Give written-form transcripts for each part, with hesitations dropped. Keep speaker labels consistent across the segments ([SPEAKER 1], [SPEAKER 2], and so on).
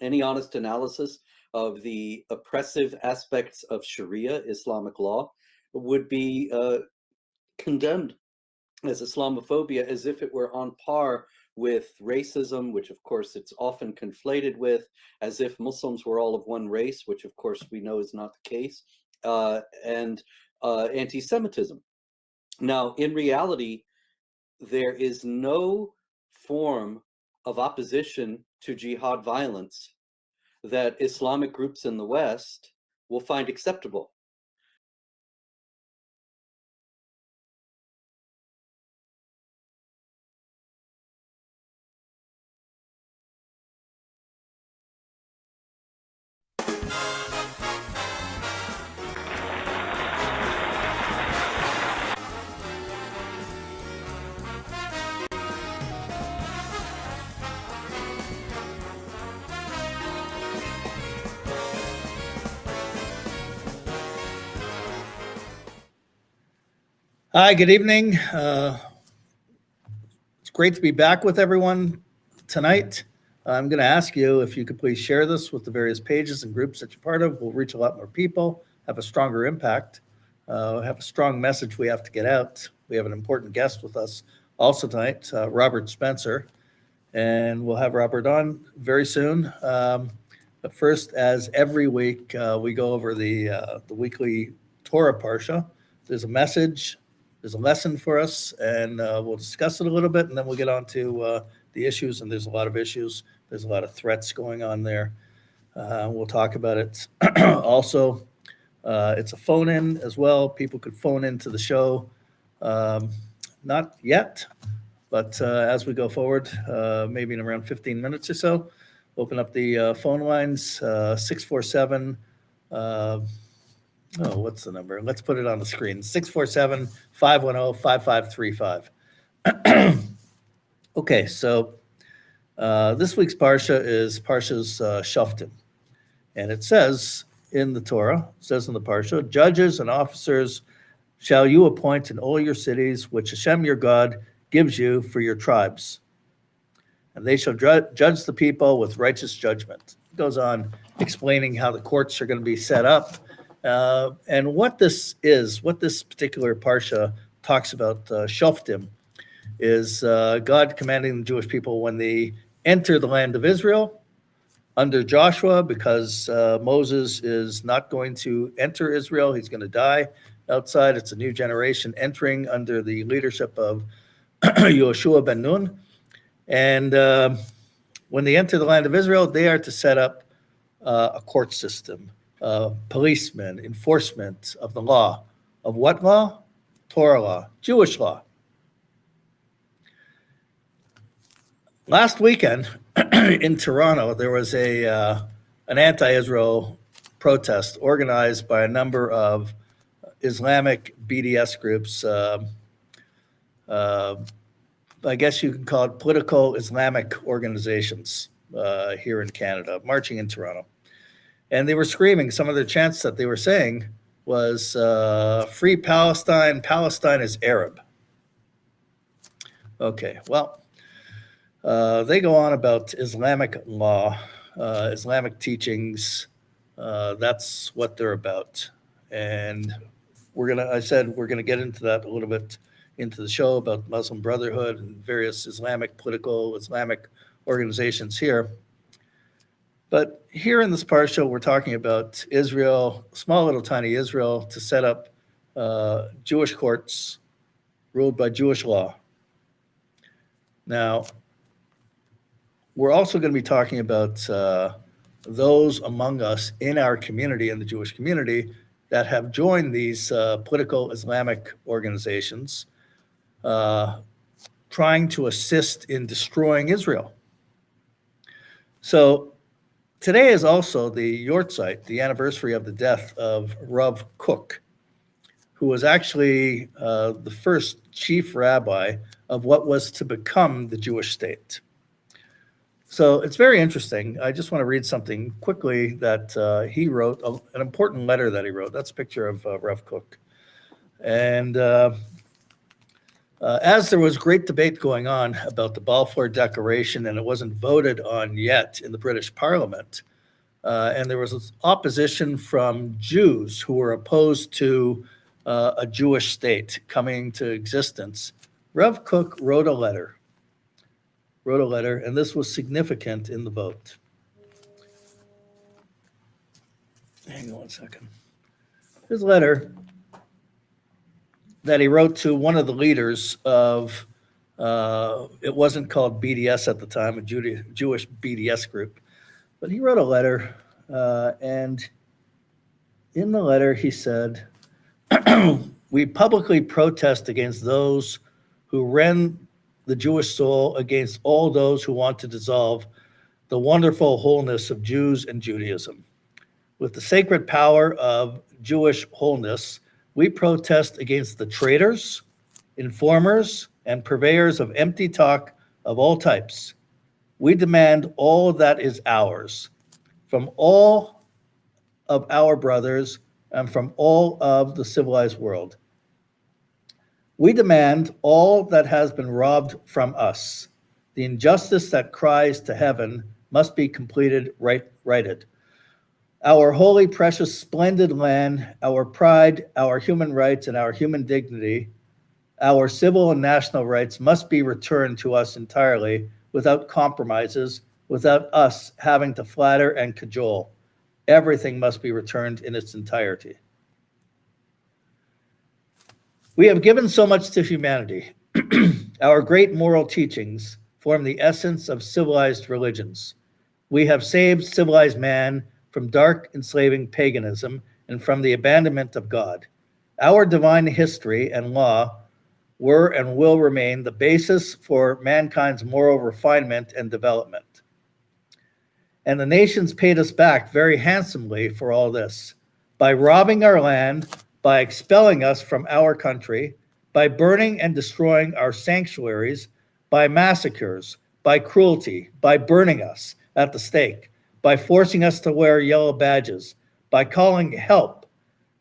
[SPEAKER 1] Any honest analysis of the oppressive aspects of Sharia, Islamic law, would be condemned as Islamophobia, as if it were on par with racism, which of course it's often conflated with, as if Muslims were all of one race, which of course we know is not the case, and anti-Semitism. Now, in reality, there is no form of opposition to jihad violence that Islamic groups in the West will find acceptable.
[SPEAKER 2] Hi, good evening. It's great to be back with everyone tonight. I'm going to ask you if you could please share this with the various pages and groups that you're part of. We'll reach a lot more people, have a stronger impact, have a strong message we have to get out. We have an important guest with us also tonight, Robert Spenser, and we'll have Robert on very soon. But first, as every week, we go over the weekly Torah Parsha. There's a message. There's a lesson for us, and we'll discuss it a little bit, and then we'll get on to the issues, and there's a lot of issues. There's a lot of threats going on there. We'll talk about it. Also, it's a phone-in as well. People could phone into the show. Not yet, but as we go forward, maybe in around 15 minutes or so, open up the phone lines, 647 what's the number? Let's put it on the screen. 647-510-5535. Okay, so this week's Parsha is Parsha's Shoftim. And it says in the Torah, it says in the Parsha, judges and officers shall you appoint in all your cities, which Hashem your God gives you for your tribes. And they shall judge the people with righteous judgment. It goes on explaining how the courts are going to be set up. And what this is, what this particular Parsha talks about, Shoftim, is God commanding the Jewish people when they enter the land of Israel, under Joshua, because Moses is not going to enter Israel. He's going to die outside. It's a new generation entering under the leadership of Yoshua ben Nun. And when they enter the land of Israel, they are to set up a court system, policemen, enforcement of the law. Of what law? Torah law, Jewish law. Last weekend in Toronto, there was an anti-Israel protest organized by a number of Islamic BDS groups. I guess you can call it political Islamic organizations here in Canada, marching in Toronto. And they were screaming, some of the chants that they were saying was, free Palestine, Palestine is Arab. Okay, well, they go on about Islamic law, Islamic teachings. That's what they're about. And I said we're gonna get into that a little bit into the show about Muslim Brotherhood and various Islamic political Islamic organizations here. But here in this parsha, we're talking about Israel, small little tiny Israel, to set up Jewish courts ruled by Jewish law. Now, we're also going to be talking about those among us in our community, in the Jewish community, that have joined these political Islamic organizations, trying to assist in destroying Israel. So today is also the Yortzeit, the anniversary of the death of Rav Kook, who was actually the first chief rabbi of what was to become the Jewish state. So it's very interesting. I just want to read something quickly that he wrote, an important letter that he wrote. That's a picture of Rav Kook. And as there was great debate going on about the Balfour Declaration, and it wasn't voted on yet in the British Parliament, and there was opposition from Jews who were opposed to a Jewish state coming to existence, Rav Kook wrote a letter, and this was significant in the vote. Hang on one second. His letter that he wrote to one of the leaders of, it wasn't called BDS at the time, a Jewish BDS group, but he wrote a letter, and in the letter he said, we publicly protest against those who rend the Jewish soul, against all those who want to dissolve the wonderful wholeness of Jews and Judaism. With the sacred power of Jewish wholeness, we protest against the traitors, informers, and purveyors of empty talk of all types. We demand all that is ours, from all of our brothers and from all of the civilized world. We demand all that has been robbed from us. The injustice that cries to heaven must be completed, righted. Our holy, precious, splendid land, our pride, our human rights, and our human dignity, our civil and national rights must be returned to us entirely, without compromises, without us having to flatter and cajole. Everything must be returned in its entirety. We have given so much to humanity. Our great moral teachings form the essence of civilized religions. We have saved civilized man from dark, enslaving paganism and from the abandonment of God. Our divine history and law were and will remain the basis for mankind's moral refinement and development. And the nations paid us back very handsomely for all this, by robbing our land, by expelling us from our country, by burning and destroying our sanctuaries, by massacres, by cruelty, by burning us at the stake, by forcing us to wear yellow badges, by calling help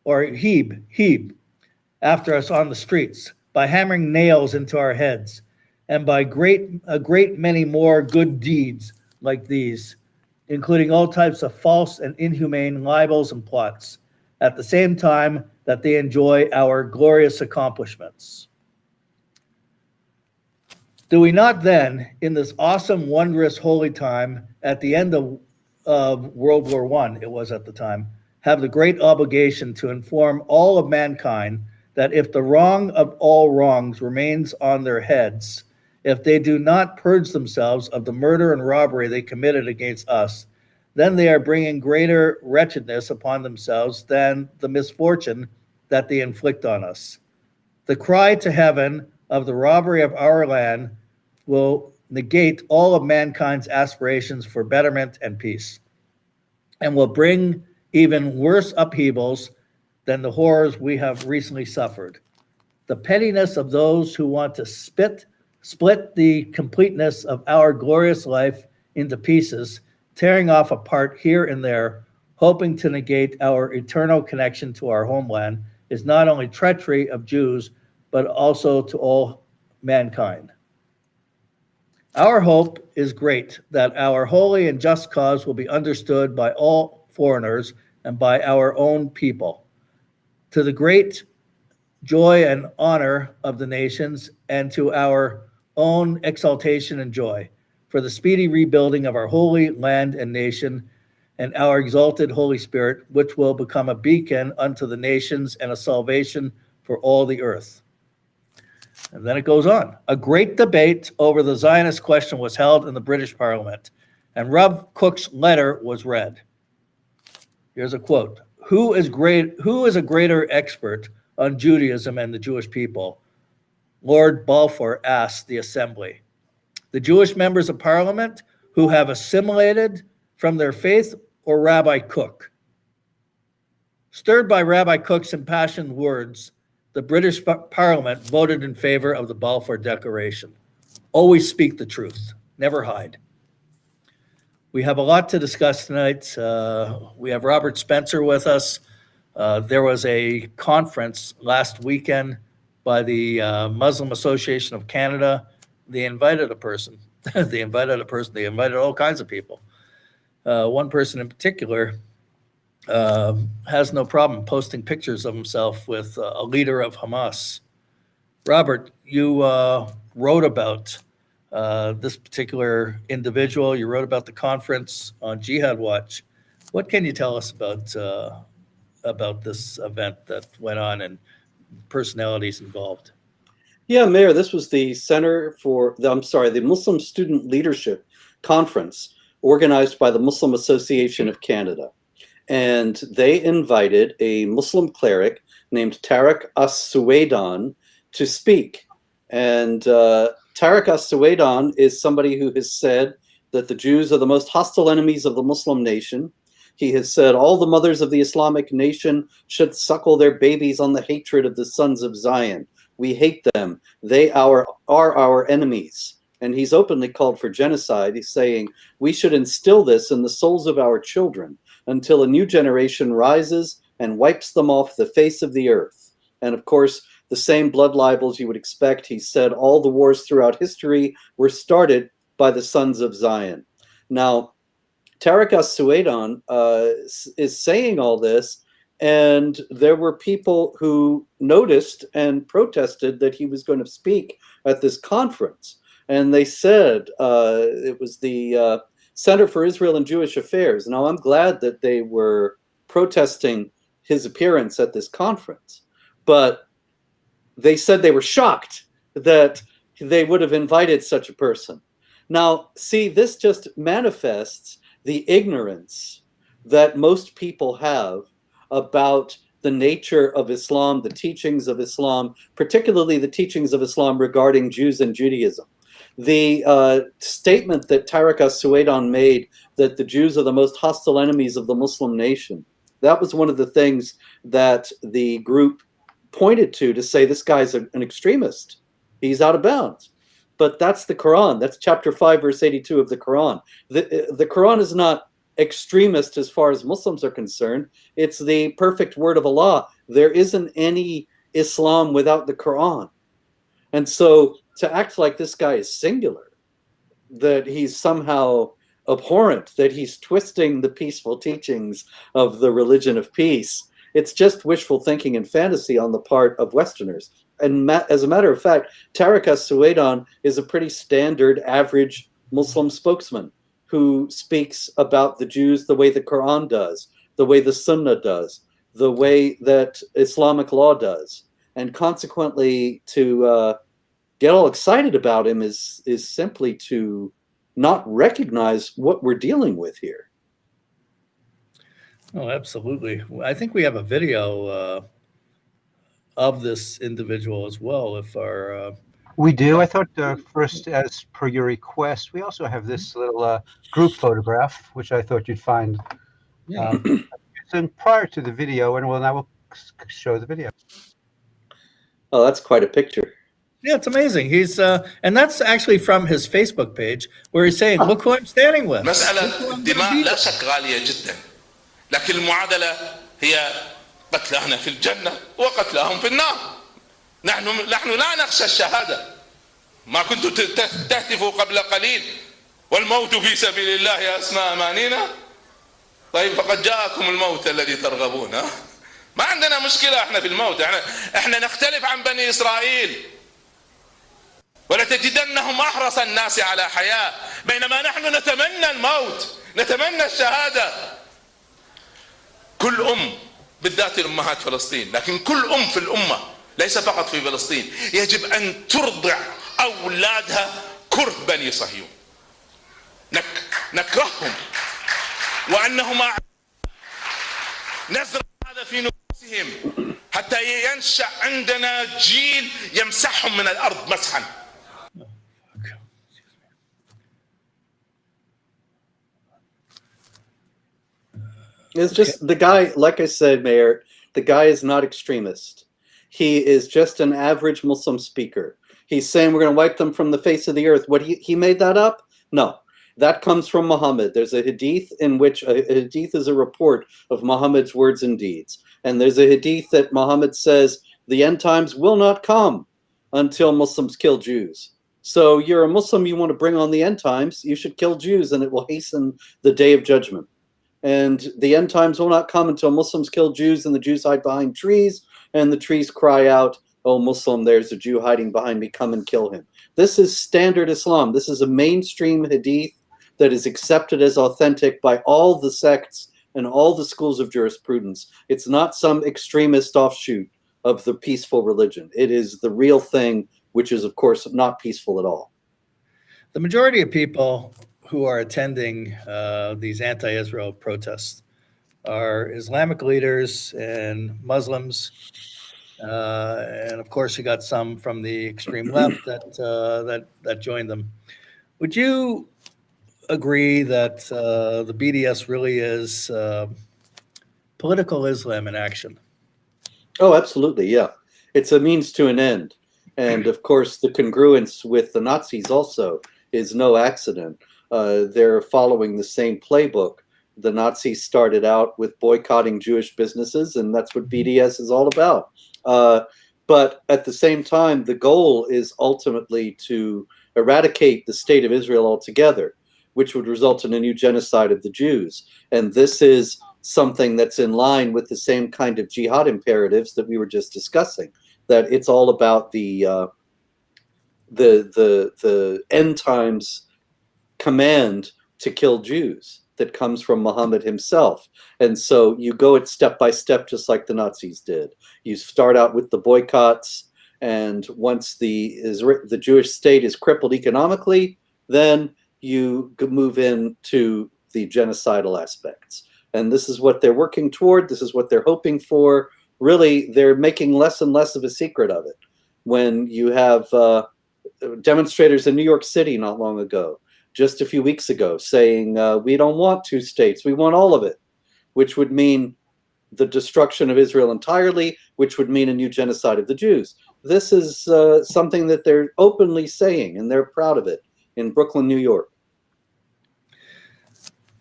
[SPEAKER 2] or heeb after us on the streets, by hammering nails into our heads, and by a great many more good deeds like these, including all types of false and inhumane libels and plots, at the same time that they enjoy our glorious accomplishments. Do we not then, in this awesome, wondrous, holy time, at the end of World War I, it was at the time, have the great obligation to inform all of mankind that if the wrong of all wrongs remains on their heads, if they do not purge themselves of the murder and robbery they committed against us, then they are bringing greater wretchedness upon themselves than the misfortune that they inflict on us. The cry to heaven of the robbery of our land will negate all of mankind's aspirations for betterment and peace, and will bring even worse upheavals than the horrors we have recently suffered. The pettiness of those who want to split the completeness of our glorious life into pieces, tearing off a part here and there, hoping to negate our eternal connection to our homeland, is not only treachery of Jews, but also to all mankind. Our hope is great that our holy and just cause will be understood by all foreigners and by our own people, to the great joy and honor of the nations, and to our own exaltation and joy, for the speedy rebuilding of our holy land and nation, and our exalted Holy Spirit, which will become a beacon unto the nations and a salvation for all the earth. And then it goes on. A great debate over the Zionist question was held in the British Parliament, and Rev. Cook's letter was read. Here's a quote. Who is a greater expert on Judaism and the Jewish people? Lord Balfour asked the assembly. The Jewish members of parliament who have assimilated from their faith, or Rabbi Cook? Stirred by Rabbi Cook's impassioned words, the British Parliament voted in favor of the Balfour Declaration. Always speak the truth, never hide. We have a lot to discuss tonight. We have Robert Spenser with us. There was a conference last weekend by the Muslim Association of Canada. They invited a person. They invited all kinds of people. One person in particular has no problem posting pictures of himself with a leader of Hamas. Robert, you wrote about this particular individual. You wrote about the conference on Jihad Watch. What can you tell us about this event that went on and personalities involved?
[SPEAKER 1] Yeah, Meir, this was the the Muslim Student Leadership Conference organized by the Muslim Association of Canada. And they invited a Muslim cleric named Tariq As-Suwaidan to speak. And Tariq As-Suwaidan is somebody who has said that the Jews are the most hostile enemies of the Muslim nation. He has said all the mothers of the Islamic nation should suckle their babies on the hatred of the sons of Zion. We hate them. They are our enemies. And he's openly called for genocide. He's saying we should instill this in the souls of our children until a new generation rises and wipes them off the face of the earth. And of course, the same blood libels you would expect. He said all the wars throughout history were started by the sons of Zion. Now, Tariq As-Suwaidan is saying all this, and there were people who noticed and protested that he was going to speak at this conference. And they said it was the Center for Israel and Jewish Affairs. Now, I'm glad that they were protesting his appearance at this conference, but they said they were shocked that they would have invited such a person. Now, see, this just manifests the ignorance that most people have about the nature of Islam, the teachings of Islam, particularly the teachings of Islam regarding Jews and Judaism. The statement that Tariq As-Suwaidan made that the Jews are the most hostile enemies of the Muslim nation, that was one of the things that the group pointed to say this guy's an extremist. He's out of bounds. But that's the Quran. That's chapter 5, verse 82 of the Quran. The Quran is not extremist as far as Muslims are concerned. It's the perfect word of Allah. There isn't any Islam without the Quran. And so to act like this guy is singular, that he's somehow abhorrent, that he's twisting the peaceful teachings of the religion of peace, it's just wishful thinking and fantasy on the part of Westerners. And as a matter of fact, Tariq As-Suwaidan is a pretty standard, average Muslim spokesman who speaks about the Jews the way the Quran does, the way the Sunnah does, the way that Islamic law does. And consequently, to get all excited about him is simply to not recognize what we're dealing with here.
[SPEAKER 2] Oh, absolutely. I think we have a video of this individual as well. If our
[SPEAKER 3] We do. I thought first, as per your request, we also have this little group photograph, which I thought you'd find.
[SPEAKER 2] yeah.
[SPEAKER 3] And prior to the video, and we'll show the video.
[SPEAKER 1] Oh, that's quite a picture.
[SPEAKER 2] Yeah, it's amazing. He's and that's actually from his Facebook page where he's saying, "Look who I'm standing with."
[SPEAKER 4] مسألة الدماء لا شك غالية جدا، لكن المعادلة هي قتلانا في الجنة وقتلاهم في النار. نحن لا نخشى الشهادة. ما كنتم تهتفوا قبل قليل والموت في سبيل الله أسمى أمانينا. طيب فقد جاءكم الموت الذي ترغبون. ما عندنا مشكلة احنا في الموت، احنا نختلف عن بني إسرائيل. ولتجدنهم أحرص الناس على حياة بينما نحن نتمنى الموت، نتمنى الشهادة. كل بالذات الأمهات فلسطين، لكن كل في الأمة ليس فقط في فلسطين يجب أن ترضع أولادها كره بني صهيون، نكرههم وأنهم نزرع هذا في نفوسهم حتى ينشأ عندنا جيل يمسحهم من الأرض مسحا.
[SPEAKER 1] It's just the guy, like I said, Meir, the guy is not extremist. He is just an average Muslim speaker. He's saying we're going to wipe them from the face of the earth. What, he made that up? No. That comes from Muhammad. There's a hadith in which a hadith is a report of Muhammad's words and deeds. And there's a hadith that Muhammad says the end times will not come until Muslims kill Jews. So you're a Muslim, you want to bring on the end times, you should kill Jews and it will hasten the day of judgment. And the end times will not come until Muslims kill Jews and the Jews hide behind trees and the trees cry out, "Oh Muslim, there's a Jew hiding behind me, come and kill him." This is standard Islam. This is a mainstream hadith that is accepted as authentic by all the sects and all the schools of jurisprudence. It's not some extremist offshoot of the peaceful religion. It is the real thing, which is, of course, not peaceful at all.
[SPEAKER 2] The majority of people who are attending these anti-Israel protests are Islamic leaders and Muslims. And of course, you got some from the extreme left that joined them. Would you agree that the BDS really is political Islam in action?
[SPEAKER 1] Oh, absolutely, yeah. It's a means to an end. And of course, the congruence with the Nazis also is no accident. They're following the same playbook. The Nazis started out with boycotting Jewish businesses, and that's what BDS is all about. But at the same time, the goal is ultimately to eradicate the state of Israel altogether, which would result in a new genocide of the Jews. And this is something that's in line with the same kind of jihad imperatives that we were just discussing, that it's all about the end times command to kill Jews that comes from Muhammad himself. And so you go it step by step, just like the Nazis did. You start out with the boycotts, and once the Jewish state is crippled economically, then you move into the genocidal aspects. And this is what they're working toward. This is what they're hoping for. Really, they're making less and less of a secret of it. When you have demonstrators in New York City not long ago, just a few weeks ago, saying, we don't want two states, we want all of it, which would mean the destruction of Israel entirely, which would mean a new genocide of the Jews. This is something that they're openly saying, and they're proud of it in Brooklyn, New York.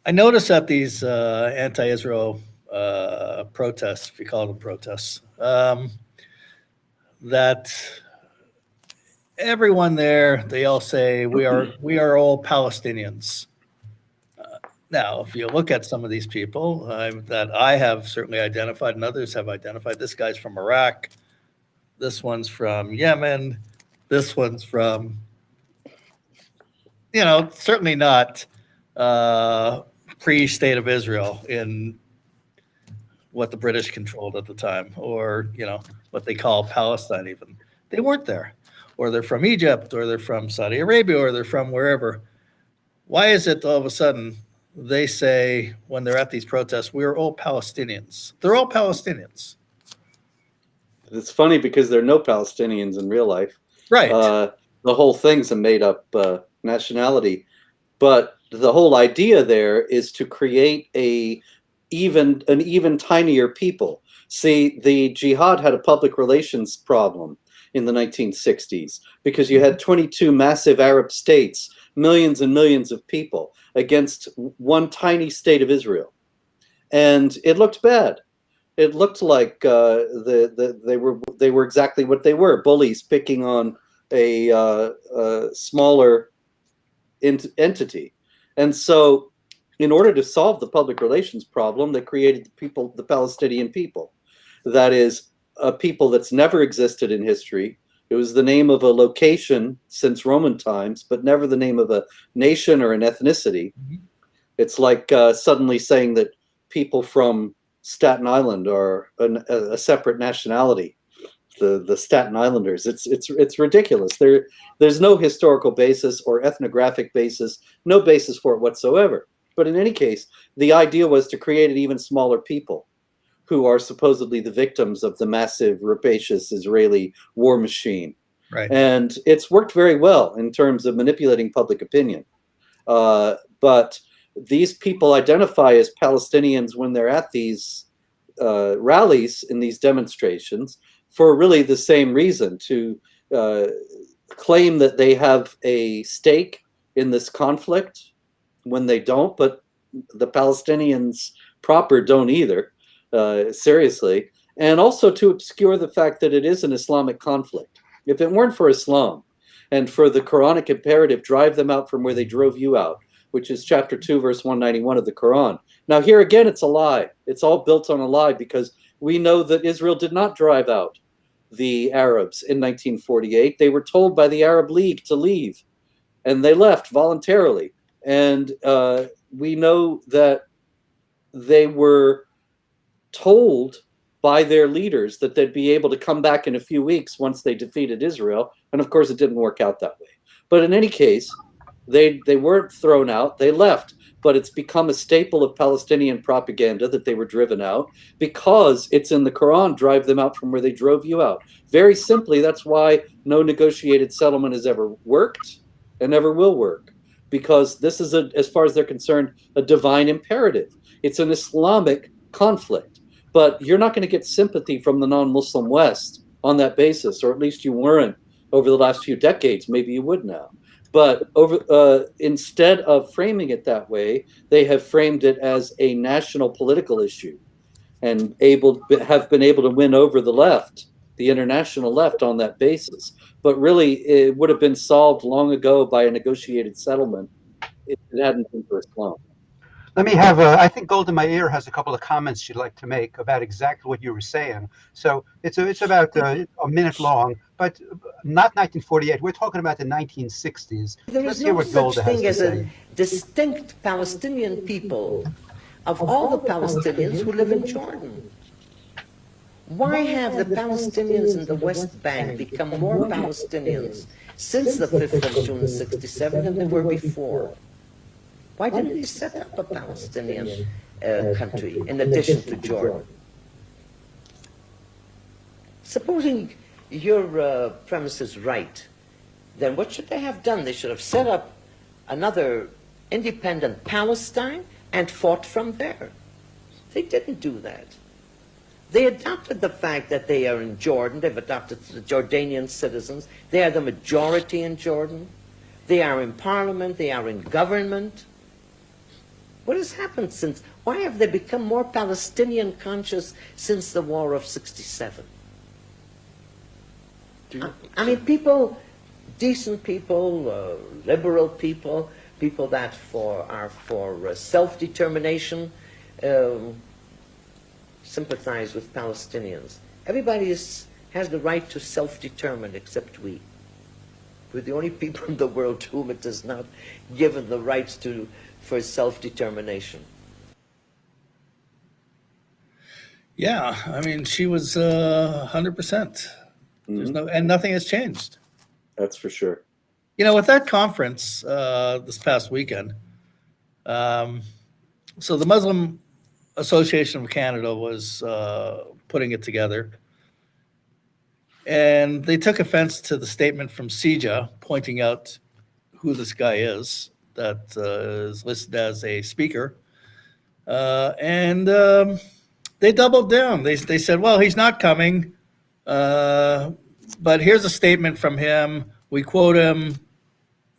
[SPEAKER 2] I noticed that these anti-Israel protests, if you call them protests, that everyone there, they all say we are all Palestinians. Now, if you look at some of these people that I have certainly identified and others have identified, this guy's from Iraq, this one's from Yemen, this one's from, certainly not pre-state of Israel in what the British controlled at the time, or, you know, what they call Palestine even. They weren't there. Or they're from Egypt, or they're from Saudi Arabia, or they're from wherever. Why is it all of a sudden they say when they're at these protests, we're all Palestinians? They're all Palestinians.
[SPEAKER 1] It's funny because there are no Palestinians in real life.
[SPEAKER 2] Right.
[SPEAKER 1] The whole thing's a made-up nationality. But the whole idea there is to create an even tinier people. See, the Jihad had a public relations problem in the 1960s because you had 22 massive Arab states, millions and millions of people against one tiny state of Israel. And it looked bad. It looked like they were exactly what they were, bullies picking on a smaller entity. And so in order to solve the public relations problem, they created the Palestinian people. That is a people that's never existed in history. It was the name of a location since Roman times, but never the name of a nation or an ethnicity. Mm-hmm. It's like suddenly saying that people from Staten Island are a separate nationality. The Staten Islanders. It's ridiculous. There's no historical basis or ethnographic basis, no basis for it whatsoever. But in any case, the idea was to create an even smaller people who are supposedly the victims of the massive, rapacious Israeli war machine.
[SPEAKER 2] Right.
[SPEAKER 1] And it's worked very well in terms of manipulating public opinion. But these people identify as Palestinians when they're at these rallies, in these demonstrations, for really the same reason, to claim that they have a stake in this conflict when they don't, but the Palestinians proper don't either, seriously, and also to obscure the fact that it is an Islamic conflict. If it weren't for Islam and for the Quranic imperative, drive them out from where they drove you out, which is chapter 2, verse 191 of the Quran. Now here again, it's a lie. It's all built on a lie, because we know that Israel did not drive out the Arabs in 1948. They were told by the Arab League to leave, and they left voluntarily. And we know that they were told by their leaders that they'd be able to come back in a few weeks once they defeated Israel. And of course, it didn't work out that way. But in any case, they weren't thrown out, they left. But it's become a staple of Palestinian propaganda that they were driven out, because it's in the Quran, drive them out from where they drove you out. Very simply, that's why no negotiated settlement has ever worked and never will work. Because this is, as far as they're concerned, a divine imperative. It's an Islamic conflict. But you're not going to get sympathy from the non-Muslim West on that basis, or at least you weren't over the last few decades. Maybe you would now. But instead of framing it that way, they have framed it as a national political issue, and have been able to win over the left, the international left, on that basis. But really, it would have been solved long ago by a negotiated settlement if it hadn't been for Islam.
[SPEAKER 3] Let me have, I think Golda Meir has a couple of comments she'd like to make about exactly what you were saying. So it's about a minute long, but not 1948. We're talking about the 1960s.
[SPEAKER 5] There is no such thing as a distinct Palestinian people of all the Palestinians who live in Jordan. Why have the Palestinians in the West Bank become more Palestinians since the 5th of June 67 than they were before? Why didn't they set up a Palestinian country in addition to Jordan? Supposing your premise is right, then what should they have done? They should have set up another independent Palestine and fought from there. They didn't do that. They adopted the fact that they are in Jordan. They've adopted the Jordanian citizens. They are the majority in Jordan. They are in parliament. They are in government. What has happened since? Why have they become more Palestinian conscious since the War of 67? I mean, people, decent people, liberal people, people that are for self-determination, sympathize with Palestinians. Everybody has the right to self-determine except we. We're the only people in the world to whom it is not given the rights to for self-determination.
[SPEAKER 2] Yeah, I mean, she was 100%. There's and nothing has changed.
[SPEAKER 1] That's for sure.
[SPEAKER 2] You know, with that conference this past weekend, so the Muslim Association of Canada was putting it together, and they took offense to the statement from CIJA pointing out who this guy is that is listed as a speaker, and they doubled down. They said, well, he's not coming, but here's a statement from him. We quote him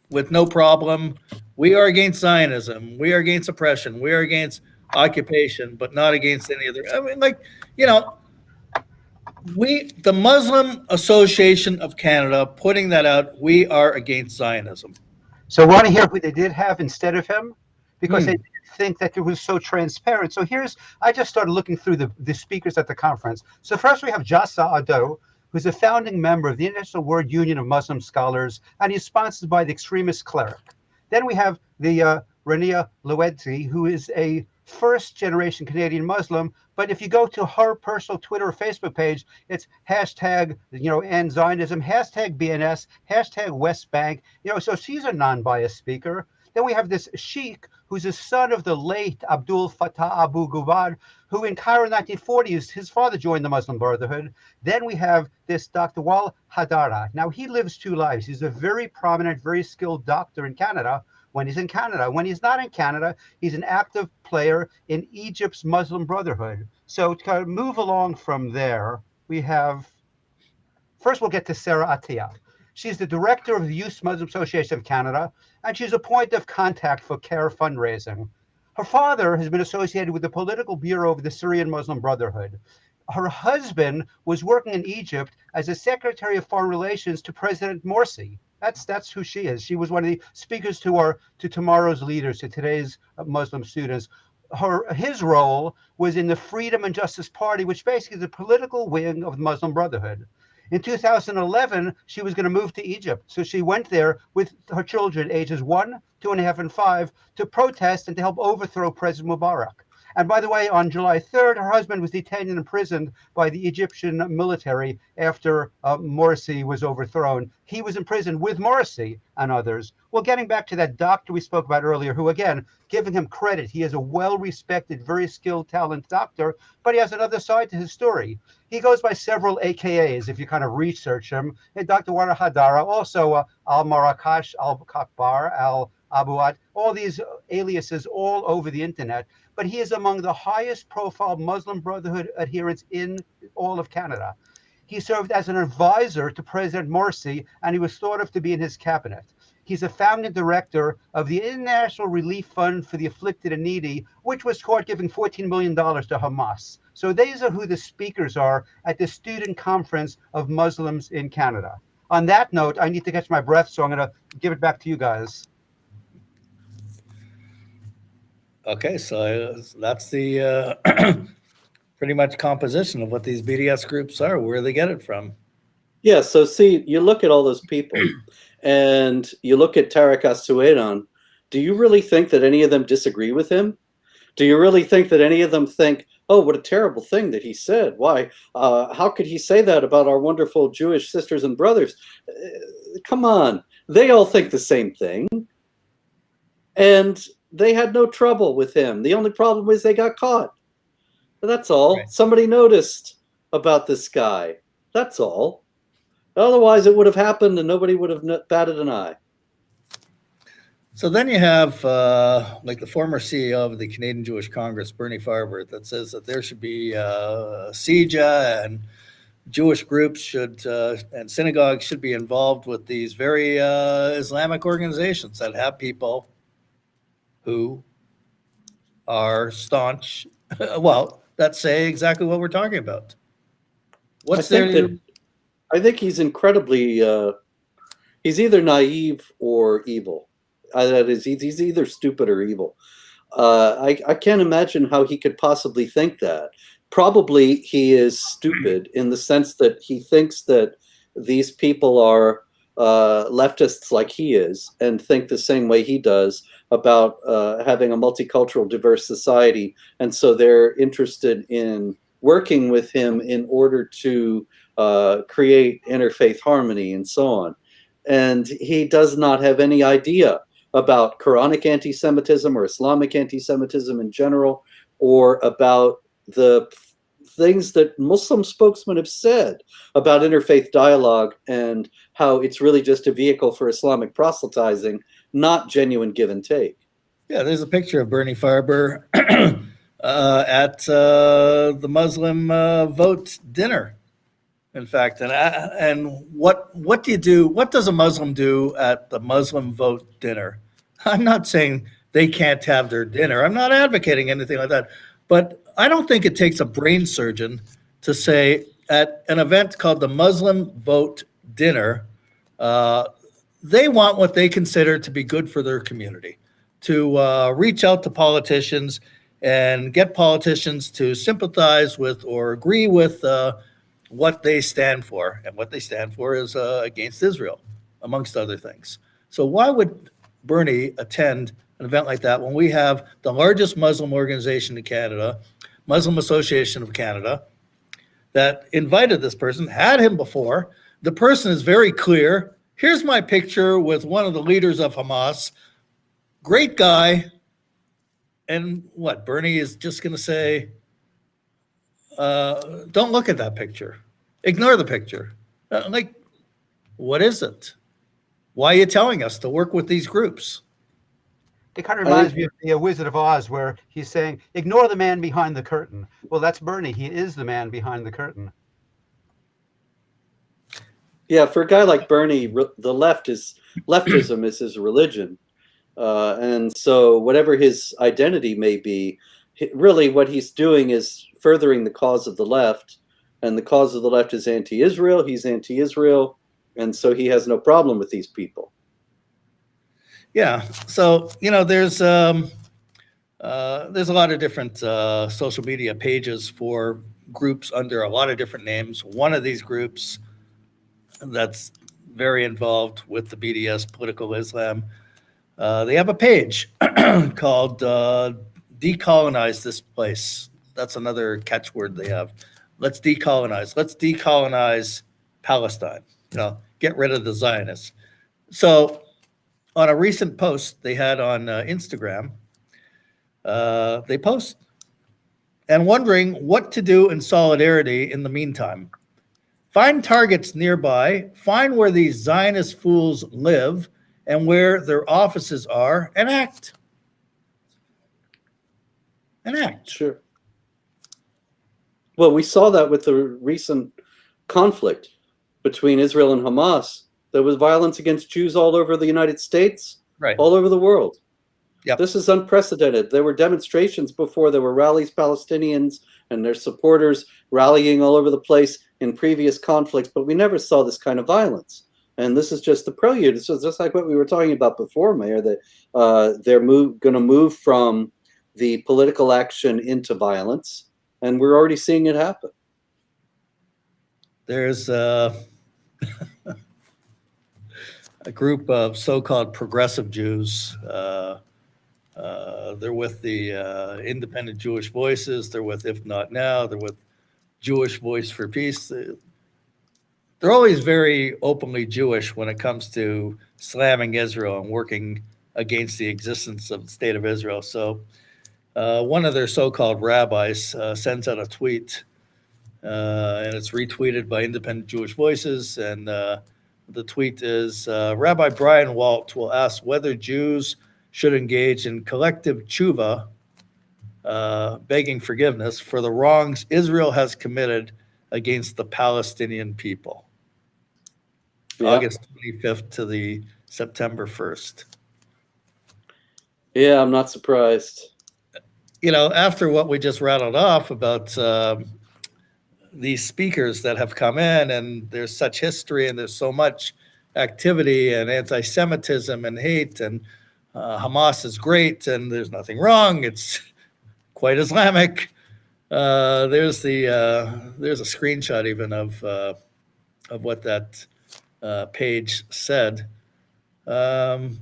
[SPEAKER 2] with no problem. We are against Zionism. We are against oppression. We are against occupation, but not against any other. I mean, like, you know, the Muslim Association of Canada putting that out, we are against Zionism.
[SPEAKER 3] So want to hear who they did have instead of him? Because they didn't think that it was so transparent. So I just started looking through the speakers at the conference. So first we have Jassa Ado, who's a founding member of the International World Union of Muslim Scholars, and he's sponsored by the extremist cleric. Then we have the Rania Lewedzi, who is a first-generation Canadian Muslim, but if you go to her personal Twitter or Facebook page, it's hashtag, end Zionism, hashtag BNS, hashtag West Bank, so she's a non-biased speaker. Then we have this sheikh, who's a son of the late Abdul Fattah Abu Gubad, who in Cairo in the 1940s, his father joined the Muslim Brotherhood. Then we have this Dr. Wal Hadara. Now, he lives two lives. He's a very prominent, very skilled doctor in Canada when he's in Canada. When he's not in Canada, he's an active player in Egypt's Muslim Brotherhood. So to kind of move along from there, we have, first we'll get to Sarah Atiyah. She's the director of the Youth Muslim Association of Canada, and she's a point of contact for CARE fundraising. Her father has been associated with the political bureau of the Syrian Muslim Brotherhood. Her husband was working in Egypt as a secretary of foreign relations to President Morsi. That's who she is. She was one of the speakers to tomorrow's leaders, to today's Muslim students. His role was in the Freedom and Justice Party, which basically is the political wing of the Muslim Brotherhood. In 2011, she was going to move to Egypt. So she went there with her children, ages 1, 2.5, and 5, to protest and to help overthrow President Mubarak. And by the way, on July 3rd, her husband was detained and imprisoned by the Egyptian military after Morsi was overthrown. He was imprisoned with Morsi and others. Well, getting back to that doctor we spoke about earlier, who, again, giving him credit, he is a well-respected, very skilled, talented doctor, but he has another side to his story. He goes by several AKAs if you kind of research him. And Dr. Wara Hadara, also Al-Marakash, Al-Kakbar, Al-Abuad, all these aliases all over the internet. But he is among the highest profile Muslim Brotherhood adherents in all of Canada. He served as an advisor to President Morsi, and he was thought of to be in his cabinet. He's a founding director of the International Relief Fund for the Afflicted and Needy, which was caught giving $14 million to Hamas. So these are who the speakers are at the student conference of Muslims in Canada. On that note, I need to catch my breath, so I'm going to give it back to you guys.
[SPEAKER 2] Okay, so that's the pretty much composition of what these BDS groups are, where they get it from.
[SPEAKER 1] Yeah, so see, you look at all those people, and you look at Tariq As-Suwaidan. Do you really think that any of them disagree with him? Do you really think that any of them think, oh, what a terrible thing that he said? Why? How could he say that about our wonderful Jewish sisters and brothers? Come on. They all think the same thing. And they had no trouble with him. The only problem was they got caught. That's all. Right. Somebody noticed about this guy. That's all. Otherwise, it would have happened and nobody would have batted an eye.
[SPEAKER 2] So then you have like the former CEO of the Canadian Jewish Congress, Bernie Farber, that says that there should be CIJA and Jewish groups should and synagogues should be involved with these very Islamic organizations that have people who are staunch, well, that say exactly what we're talking about.
[SPEAKER 1] I think he's incredibly, he's either naive or evil. That is, he's either stupid or evil. I can't imagine how he could possibly think that. Probably he is stupid in the sense that he thinks that these people are leftists like he is and think the same way he does about having a multicultural, diverse society. And so they're interested in working with him in order to create interfaith harmony and so on. And he does not have any idea about Quranic anti-Semitism or Islamic anti-Semitism in general, or about the things that Muslim spokesmen have said about interfaith dialogue and how it's really just a vehicle for Islamic proselytizing, not genuine give and take.
[SPEAKER 2] Yeah, there's a picture of Bernie Farber at the Muslim vote dinner. In fact, and what do you do? What does a Muslim do at the Muslim vote dinner? I'm not saying they can't have their dinner. I'm not advocating anything like that. But I don't think it takes a brain surgeon to say at an event called the Muslim vote dinner, they want what they consider to be good for their community, to reach out to politicians and get politicians to sympathize with or agree with what they stand for. And what they stand for is against Israel, amongst other things. So why would Bernie attend an event like that when we have the largest Muslim organization in Canada, Muslim Association of Canada, that invited this person, had him before? The person is very clear. Here's my picture with one of the leaders of Hamas. Great guy. And what, Bernie is just going to say, don't look at that picture. Ignore the picture. Like, what is it? Why are you telling us to work with these groups?
[SPEAKER 3] It kind of reminds me of the Wizard of Oz, where he's saying, ignore the man behind the curtain. Well, that's Bernie. He is the man behind the curtain.
[SPEAKER 1] Yeah, for a guy like Bernie, the leftism is his religion. And so whatever his identity may be, really what he's doing is furthering the cause of the left. And the cause of the left is anti-Israel. He's anti-Israel. And so he has no problem with these people.
[SPEAKER 2] Yeah. So, there's a lot of different social media pages for groups under a lot of different names. One of these groups that's very involved with the BDS, political Islam, they have a page called Decolonize This Place. That's another catchword they have. Let's decolonize. Let's decolonize Palestine. Get rid of the Zionists. So on a recent post they had on Instagram, they post and wondering what to do in solidarity in the meantime. Find targets nearby, find where these Zionist fools live and where their offices are, and act. And act.
[SPEAKER 1] Sure. Well, we saw that with the recent conflict between Israel and Hamas. There was violence against Jews all over the United States,
[SPEAKER 2] right,
[SPEAKER 1] all over the world.
[SPEAKER 2] Yep.
[SPEAKER 1] This is unprecedented. There were demonstrations before. There were rallies, Palestinians and their supporters rallying all over the place in previous conflicts, but we never saw this kind of violence. And this is just the prelude. It's just like what we were talking about before, Meir, that they're going to move from the political action into violence, and we're already seeing it happen.
[SPEAKER 2] There's a group of so-called progressive Jews. They're with the Independent Jewish Voices. They're with If Not Now. They're with Jewish Voice for Peace. They're always very openly Jewish when it comes to slamming Israel and working against the existence of the state of Israel. So one of their so-called rabbis sends out a tweet, and it's retweeted by Independent Jewish Voices. And the tweet is, Rabbi Brian Walt will ask whether Jews should engage in collective tshuva, begging forgiveness for the wrongs Israel has committed against the Palestinian people. Yeah. August 25th to the September 1st.
[SPEAKER 1] Yeah, I'm not surprised.
[SPEAKER 2] After what we just rattled off about these speakers that have come in, and there's such history and there's so much activity and anti-Semitism and hate, and Hamas is great and there's nothing wrong. It's quite Islamic. There's a screenshot even of what that page said. And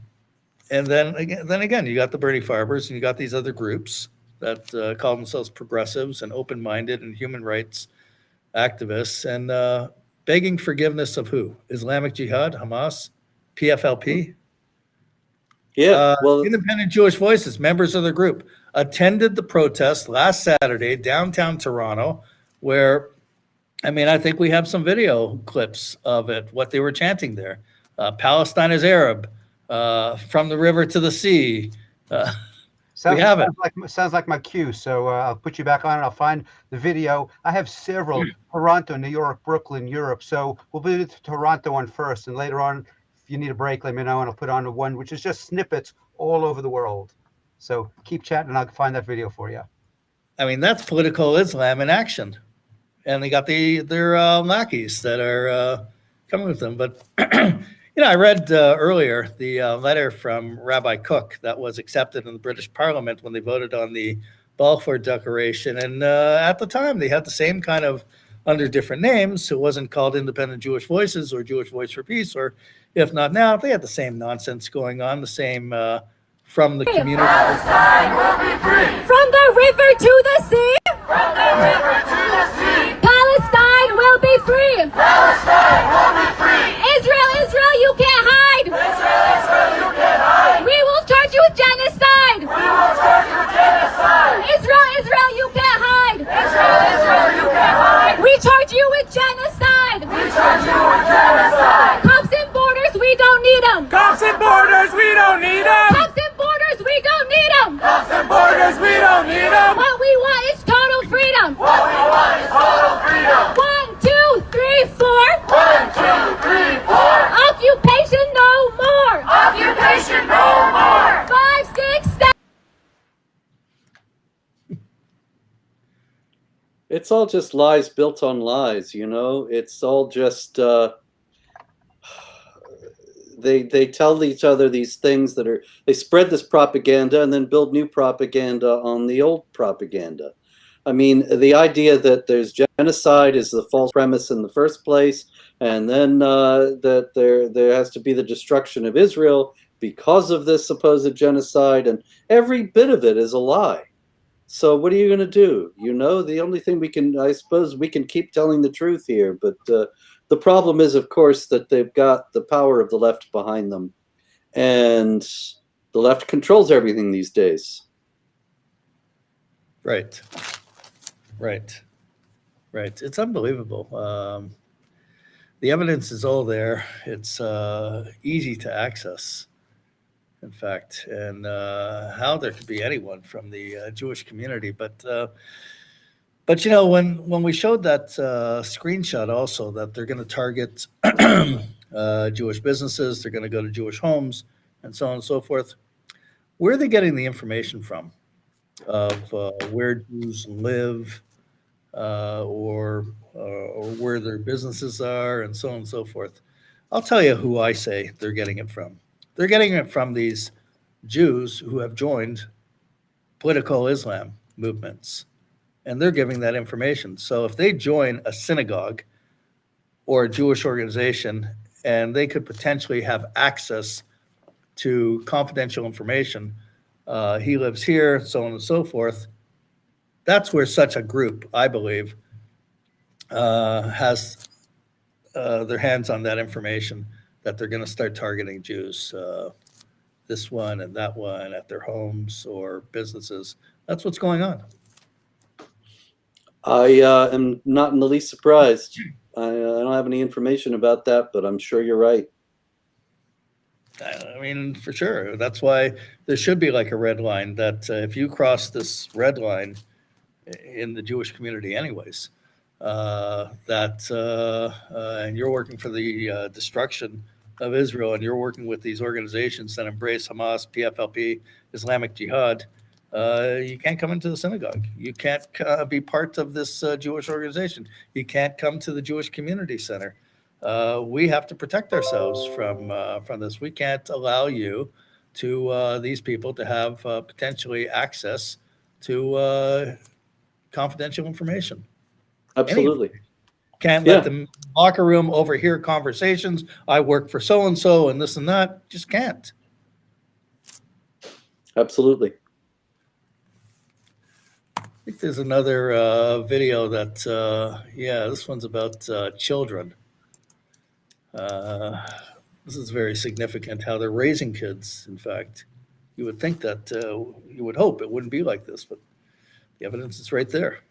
[SPEAKER 2] then again, you got the Bernie Farbers, and you got these other groups that call themselves progressives and open-minded and human rights activists, and begging forgiveness of who? Islamic Jihad, Hamas, PFLP?
[SPEAKER 1] Yeah, well,
[SPEAKER 2] Independent Jewish Voices, members of the group, attended the protest last Saturday downtown Toronto, where, I think we have some video clips of it, what they were chanting there. Palestine is Arab, from the river to the sea. We have it.
[SPEAKER 3] Sounds like my cue. So I'll put you back on and I'll find the video. I have several: Toronto, New York, Brooklyn, Europe. So we'll do the Toronto one first, and later on, if you need a break, let me know, and I'll put on the one which is just snippets all over the world. So keep chatting, and I'll find that video for you.
[SPEAKER 2] That's political Islam in action, and they got their lackeys that are coming with them. But I read earlier the letter from Rabbi Cook that was accepted in the British Parliament when they voted on the Balfour Declaration. And at the time, they had the same kind of, under different names. It wasn't called Independent Jewish Voices or Jewish Voice for Peace, or if not now, they had the same nonsense going on, the same from the community.
[SPEAKER 6] Palestine will be free. From the river to the sea. From the river to the sea. Palestine will be free. Palestine will be free. Israel, Israel, you can't hide. Israel, Israel, you can't hide. We will charge you with genocide. We will charge you with genocide. Israel, Israel, you can't hide. Israel, Israel, you can't hide. We charge you with genocide. We charge you with genocide. Cops and borders, we don't need them.
[SPEAKER 7] Cops and borders, we don't need them.
[SPEAKER 6] Cops and borders, we don't need them.
[SPEAKER 7] Cops and borders, we don't need them.
[SPEAKER 6] What we want is total freedom.
[SPEAKER 7] What we want is total freedom.
[SPEAKER 6] 1, 2, 3, 4.
[SPEAKER 7] 1, 2, 3, 4.
[SPEAKER 6] Occupation no more.
[SPEAKER 7] Occupation no more.
[SPEAKER 6] 5, 6, 7.
[SPEAKER 1] it's all just lies built on lies, It's all just they tell each other these things they spread this propaganda and then build new propaganda on the old propaganda. The idea that there's genocide is the false premise in the first place, and then that there has to be the destruction of Israel because of this supposed genocide, and every bit of it is a lie. So what are you going to do? The only thing I suppose we can keep telling the truth here, but the problem is, of course, that they've got the power of the left behind them, and the left controls everything these days.
[SPEAKER 2] Right. It's unbelievable. The evidence is all there. It's easy to access, in fact, and how there could be anyone from the Jewish community. But when we showed that screenshot also, that they're going to target Jewish businesses, they're going to go to Jewish homes, and so on and so forth, where are they getting the information from of where Jews live, or where their businesses are, and so on and so forth? I'll tell you who I say they're getting it from. They're getting it from these Jews who have joined political Islam movements, and they're giving that information. So if they join a synagogue or a Jewish organization, and they could potentially have access to confidential information, he lives here, so on and so forth, that's where such a group, I believe, has their hands on that information, that they're going to start targeting Jews, this one and that one, at their homes or businesses. That's what's going on.
[SPEAKER 1] I am not in the least surprised. I don't have any information about that, but I'm sure you're right.
[SPEAKER 2] For sure. That's why there should be like a red line, that if you cross this red line in the Jewish community anyways, and you're working for the destruction of Israel, and you're working with these organizations that embrace Hamas, PFLP, Islamic Jihad, you can't come into the synagogue. You can't be part of this Jewish organization. You can't come to the Jewish Community Center. We have to protect ourselves from this. We can't allow these people to have potentially access to confidential information.
[SPEAKER 1] Absolutely.
[SPEAKER 2] Can't let the locker room overhear conversations. I work for so-and-so and this and that. Just can't.
[SPEAKER 1] Absolutely.
[SPEAKER 2] I think there's another video that, this one's about children. This is very significant how they're raising kids, in fact. You would think that, you would hope it wouldn't be like this, but the evidence is right there.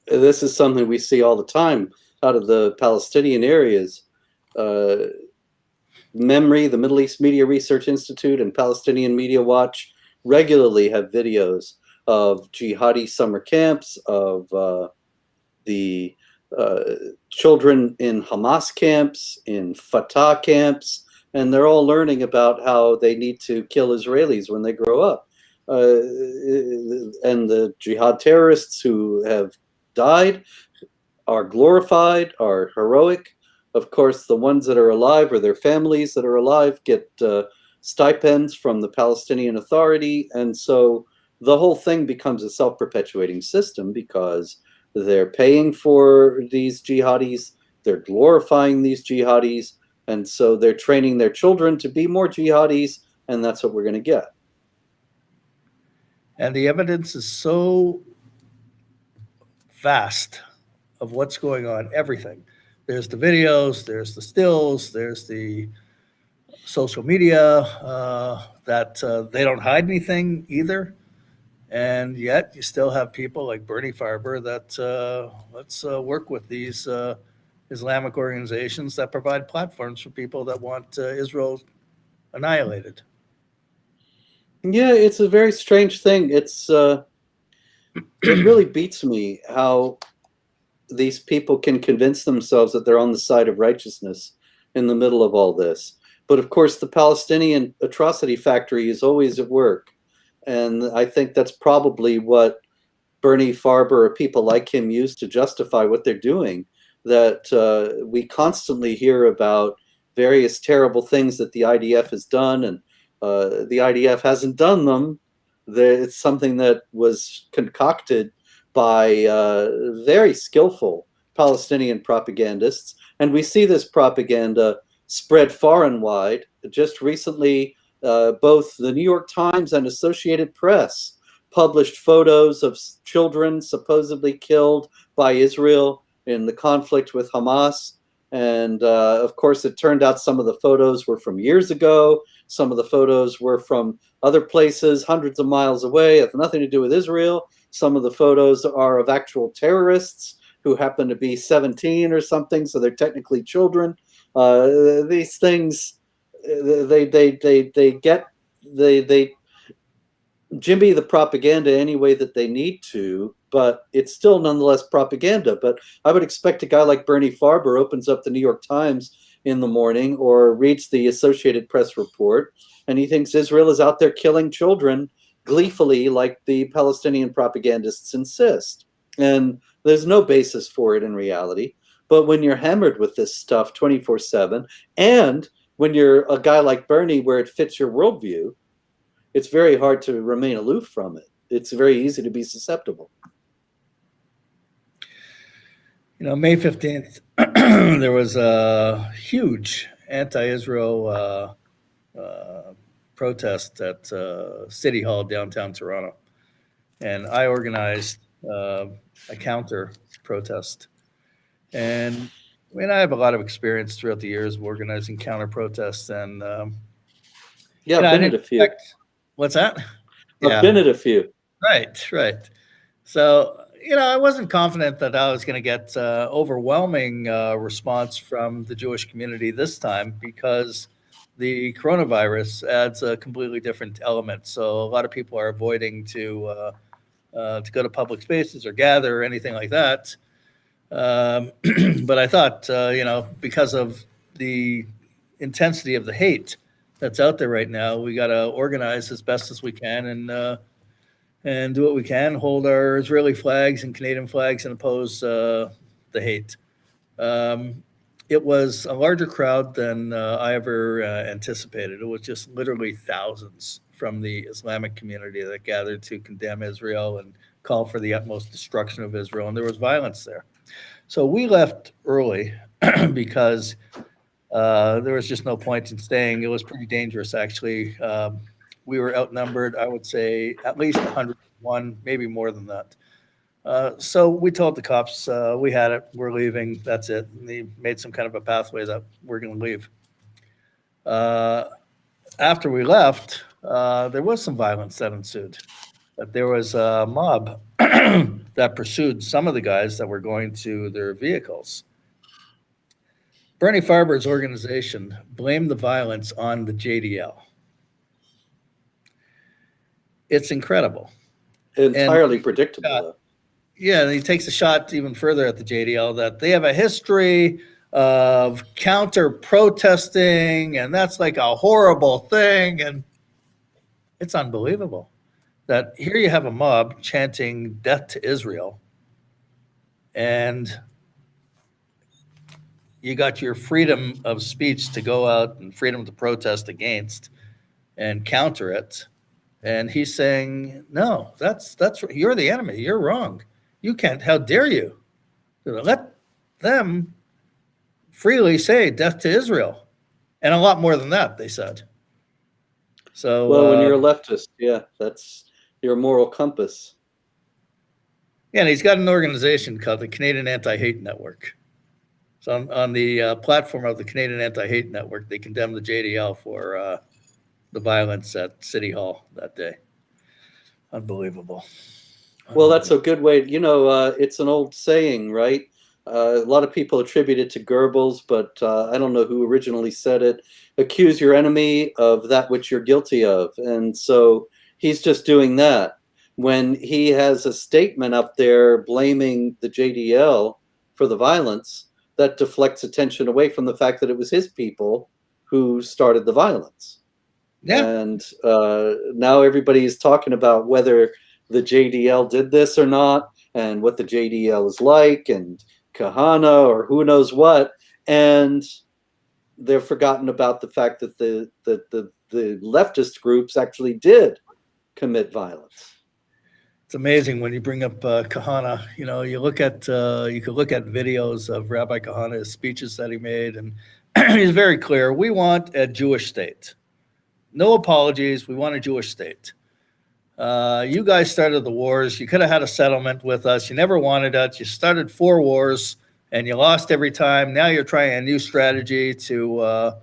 [SPEAKER 1] This is something we see all the time out of the Palestinian areas. MEMRI, the Middle East Media Research Institute, and Palestinian Media Watch regularly have videos of jihadi summer camps, of the children in Hamas camps, in Fatah camps, and they're all learning about how they need to kill Israelis when they grow up. And the jihad terrorists who have died are glorified, are heroic. Of course, the ones that are alive or their families that are alive get stipends from the Palestinian Authority. And so the whole thing becomes a self-perpetuating system because they're paying for these jihadis, they're glorifying these jihadis, and so they're training their children to be more jihadis, and that's what we're going to get.
[SPEAKER 2] And the evidence is so vast of what's going on, everything. There's the videos, there's the stills, there's the social media that they don't hide anything either. And yet you still have people like Bernie Farber that let's work with these Islamic organizations that provide platforms for people that want Israel annihilated.
[SPEAKER 1] Yeah, it's a very strange thing. It's it really beats me how these people can convince themselves that they're on the side of righteousness in the middle of all this. But of course, the Palestinian atrocity factory is always at work. And I think that's probably what Bernie Farber or people like him use to justify what they're doing. That we constantly hear about various terrible things that the IDF has done, and the IDF hasn't done them. It's something that was concocted by very skillful Palestinian propagandists. And we see this propaganda spread far and wide. Just recently, both the New York Times and Associated Press published photos of children supposedly killed by Israel in the conflict with Hamas. And of course, it turned out some of the photos were from years ago. Some of the photos were from other places, hundreds of miles away, have nothing to do with Israel. Some of the photos are of actual terrorists who happen to be 17 or something, so they're technically children. These things, they jimmy the propaganda any way that they need to, but it's still nonetheless propaganda. But I would expect a guy like Bernie Farber opens up the New York Times in the morning or reads the Associated Press report, and he thinks Israel is out there killing children gleefully like the Palestinian propagandists insist. And there's no basis for it in reality. But when you're hammered with this stuff 24/7, and when you're a guy like Bernie where it fits your worldview, it's very hard to remain aloof from it. It's very easy to be susceptible.
[SPEAKER 2] You know, May 15th, there was a huge anti-Israel protest at City Hall downtown Toronto. And I organized a counter protest. And I mean, I have a lot of experience throughout the years of organizing counter protests. And
[SPEAKER 1] yeah, I've been at a few.
[SPEAKER 2] What's that?
[SPEAKER 1] I've been at a few.
[SPEAKER 2] Right. So, you know, I wasn't confident that I was going to get overwhelming response from the Jewish community this time because the coronavirus adds a completely different element. So a lot of people are avoiding to go to public spaces or gather or anything like that. But I thought, you know, because of the intensity of the hate that's out there right now. We got to organize as best as we can and do what we can, hold our Israeli flags and Canadian flags and oppose the hate. It was a larger crowd than I ever anticipated. It was just literally thousands from the Islamic community that gathered to condemn Israel and call for the utmost destruction of Israel. And there was violence there. So we left early because there was just no point in staying. It was pretty dangerous, actually. We were outnumbered, I would say, at least 101, maybe more than that. So we told the cops, we had it, we're leaving, that's it. And they made some kind of a pathway that we're going to leave. After we left, there was some violence that ensued. But there was a mob that pursued some of the guys that were going to their vehicles. Bernie Farber's organization blamed the violence on the JDL. It's incredible.
[SPEAKER 1] Entirely predictable.
[SPEAKER 2] Yeah, and he takes a shot even further at the JDL that they have a history of counter-protesting, and that's like a horrible thing. And it's unbelievable that here you have a mob chanting death to Israel, and you got your freedom of speech to go out and freedom to protest against and counter it. And he's saying, no, that's you're the enemy. You're wrong. You can't. How dare you? Let them freely say death to Israel. And a lot more than that, they said. So,
[SPEAKER 1] well, when you're a leftist, yeah, that's your moral compass.
[SPEAKER 2] Yeah, and he's got an organization called the Canadian Anti-Hate Network. So on the platform of the Canadian Anti-Hate Network, they condemned the JDL for the violence at City Hall that day. Unbelievable.
[SPEAKER 1] Well, that's a good way. You know, it's an old saying, right? A lot of people attribute it to Goebbels, but I don't know who originally said it. Accuse your enemy of that which you're guilty of. And so he's just doing that. When he has a statement up there blaming the JDL for the violence, that deflects attention away from the fact that it was his people who started the violence.
[SPEAKER 2] Yeah.
[SPEAKER 1] And now everybody is talking about whether the JDL did this or not, and what the JDL is like, and Kahana or who knows what, and they've forgotten about the fact that the leftist groups actually did commit violence.
[SPEAKER 2] It's amazing when you bring up Kahana. You know, you look at you could look at videos of Rabbi Kahana's speeches that he made, and he's very clear. We want a Jewish state. No apologies. We want a Jewish state. You guys started the wars. You could have had a settlement with us. You never wanted us. You started 4 wars, and you lost every time. Now you're trying a new strategy to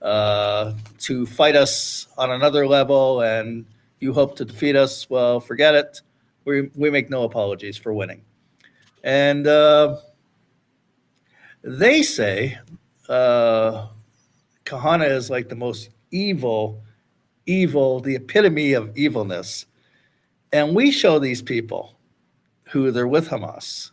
[SPEAKER 2] fight us on another level, and you hope to defeat us. Well, forget it. We make no apologies for winning. And they say Kahana is like the most evil, the epitome of evilness. And we show these people who they're with Hamas,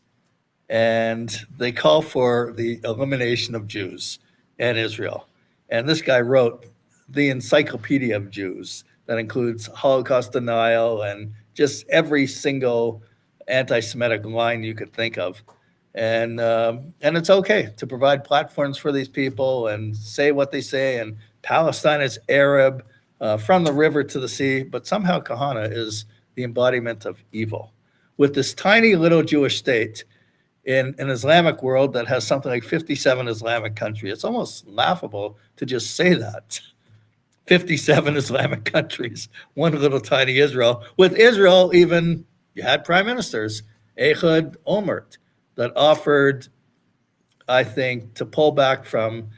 [SPEAKER 2] and they call for the elimination of Jews and Israel. And this guy wrote the Encyclopedia of Jews that includes Holocaust denial and just every single anti-Semitic line you could think of. And it's okay to provide platforms for these people and say what they say. And Palestine is Arab from the river to the sea, but somehow Kahana is the embodiment of evil. With this tiny little Jewish state in an Islamic world that has something like 57 Islamic countries, it's almost laughable to just say that. 57 Islamic countries, one little tiny Israel. With Israel, even you had prime ministers, Ehud Olmert, that offered, I think, to pull back from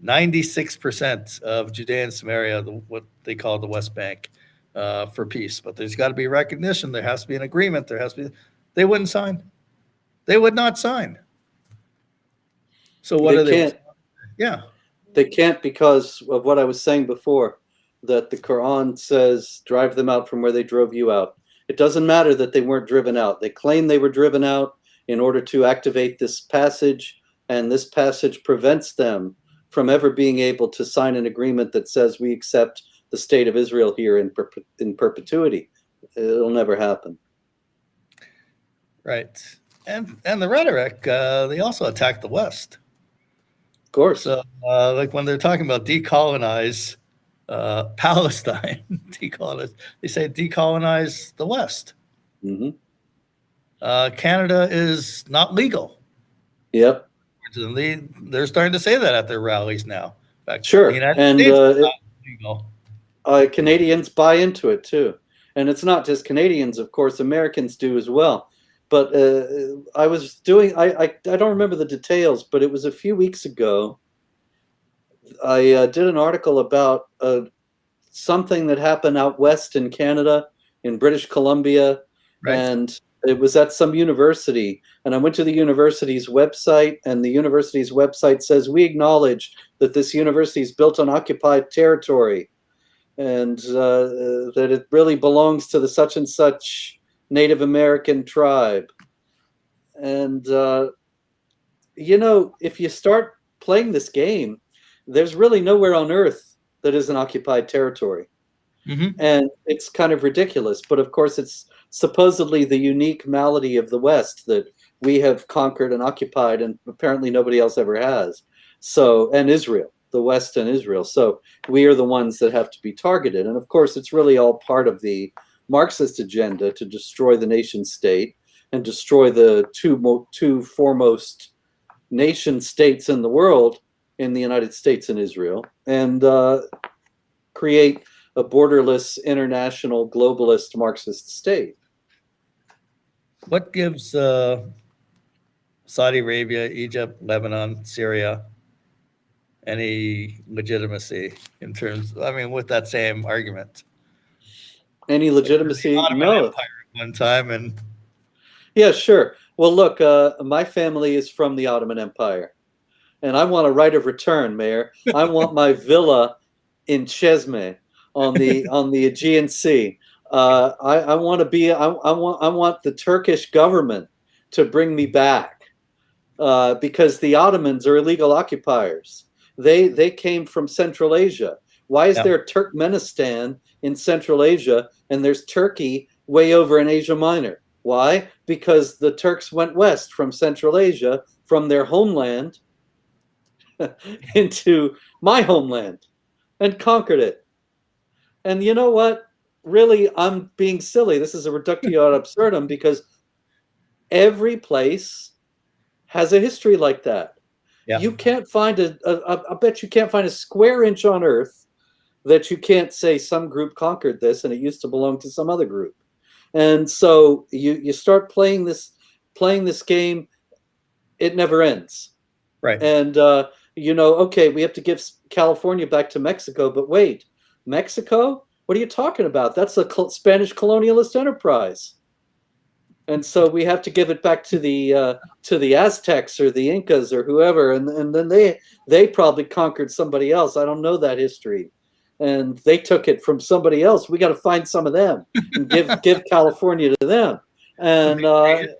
[SPEAKER 2] 96% of Judea and Samaria, what they call the West Bank, for peace. But there's got to be recognition. There has to be an agreement. There has to be. They wouldn't sign. They would not sign. So what are they?
[SPEAKER 1] Can't.
[SPEAKER 2] Yeah.
[SPEAKER 1] They can't because of what I was saying before, that the Quran says, drive them out from where they drove you out. It doesn't matter that they weren't driven out. They claim they were driven out in order to activate this passage, and this passage prevents them from ever being able to sign an agreement that says we accept the state of Israel here in perpetuity. It'll never happen.
[SPEAKER 2] Right. And the rhetoric, they also attack the West.
[SPEAKER 1] Of course.
[SPEAKER 2] So, like when they're talking about decolonize Palestine, decolonize, they say decolonize the West.
[SPEAKER 1] Mm-hmm.
[SPEAKER 2] Canada is not legal.
[SPEAKER 1] Yep.
[SPEAKER 2] They're starting to say that at their rallies now. In fact,
[SPEAKER 1] Sure.
[SPEAKER 2] the United
[SPEAKER 1] And
[SPEAKER 2] States is not legal.
[SPEAKER 1] Canadians buy into it too. And it's not just Canadians, of course, Americans do as well. But I was doing, I don't remember the details, but it was a few weeks ago. I did an article about something that happened out west in Canada, in British Columbia,
[SPEAKER 2] Right.
[SPEAKER 1] and it was at some university. And I went to the university's website, and the university's website says, we acknowledge that this university is built on occupied territory, and that it really belongs to the such and such Native American tribe. And, you know, if you start playing this game, there's really nowhere on earth that isn't occupied territory.
[SPEAKER 2] Mm-hmm.
[SPEAKER 1] And it's kind of ridiculous. But of course, it's supposedly the unique malady of the West that we have conquered and occupied, and apparently nobody else ever has. So, and Israel, the West and Israel. So we are the ones that have to be targeted. And of course, it's really all part of the Marxist agenda to destroy the nation state and destroy the two foremost nation states in the world, in the United States and Israel, and create a borderless, international, globalist Marxist state.
[SPEAKER 2] What gives Saudi Arabia, Egypt, Lebanon, Syria any legitimacy in terms, I mean, with that same argument?
[SPEAKER 1] Any legitimacy?
[SPEAKER 2] Ottoman
[SPEAKER 1] No.
[SPEAKER 2] Empire at one time, and
[SPEAKER 1] Yeah, sure. Well, look, my family is from the Ottoman Empire, and I want a right of return, Meir. I want my villa in Chesme on the Aegean Sea. I want to be. I want the Turkish government to bring me back because the Ottomans are illegal occupiers. They came from Central Asia. Why is there Turkmenistan in Central Asia and there's Turkey way over in Asia Minor? Why? Because the Turks went west from Central Asia, from their homeland into my homeland and conquered it. And you know what? Really, I'm being silly. This is a reductio ad absurdum because every place has a history like that.
[SPEAKER 2] Yeah.
[SPEAKER 1] You can't find I bet you can't find a square inch on earth that you can't say some group conquered this and it used to belong to some other group. And so you start playing this game, it never ends.
[SPEAKER 2] right.
[SPEAKER 1] And you know, okay, we have to give California back to Mexico, but wait, Mexico? What are you talking about? That's a Spanish colonialist enterprise. And so we have to give it back to the Aztecs or the Incas or whoever, and then they probably conquered somebody else. I don't know that history, and they took it from somebody else. We got to find some of them and give California to them. And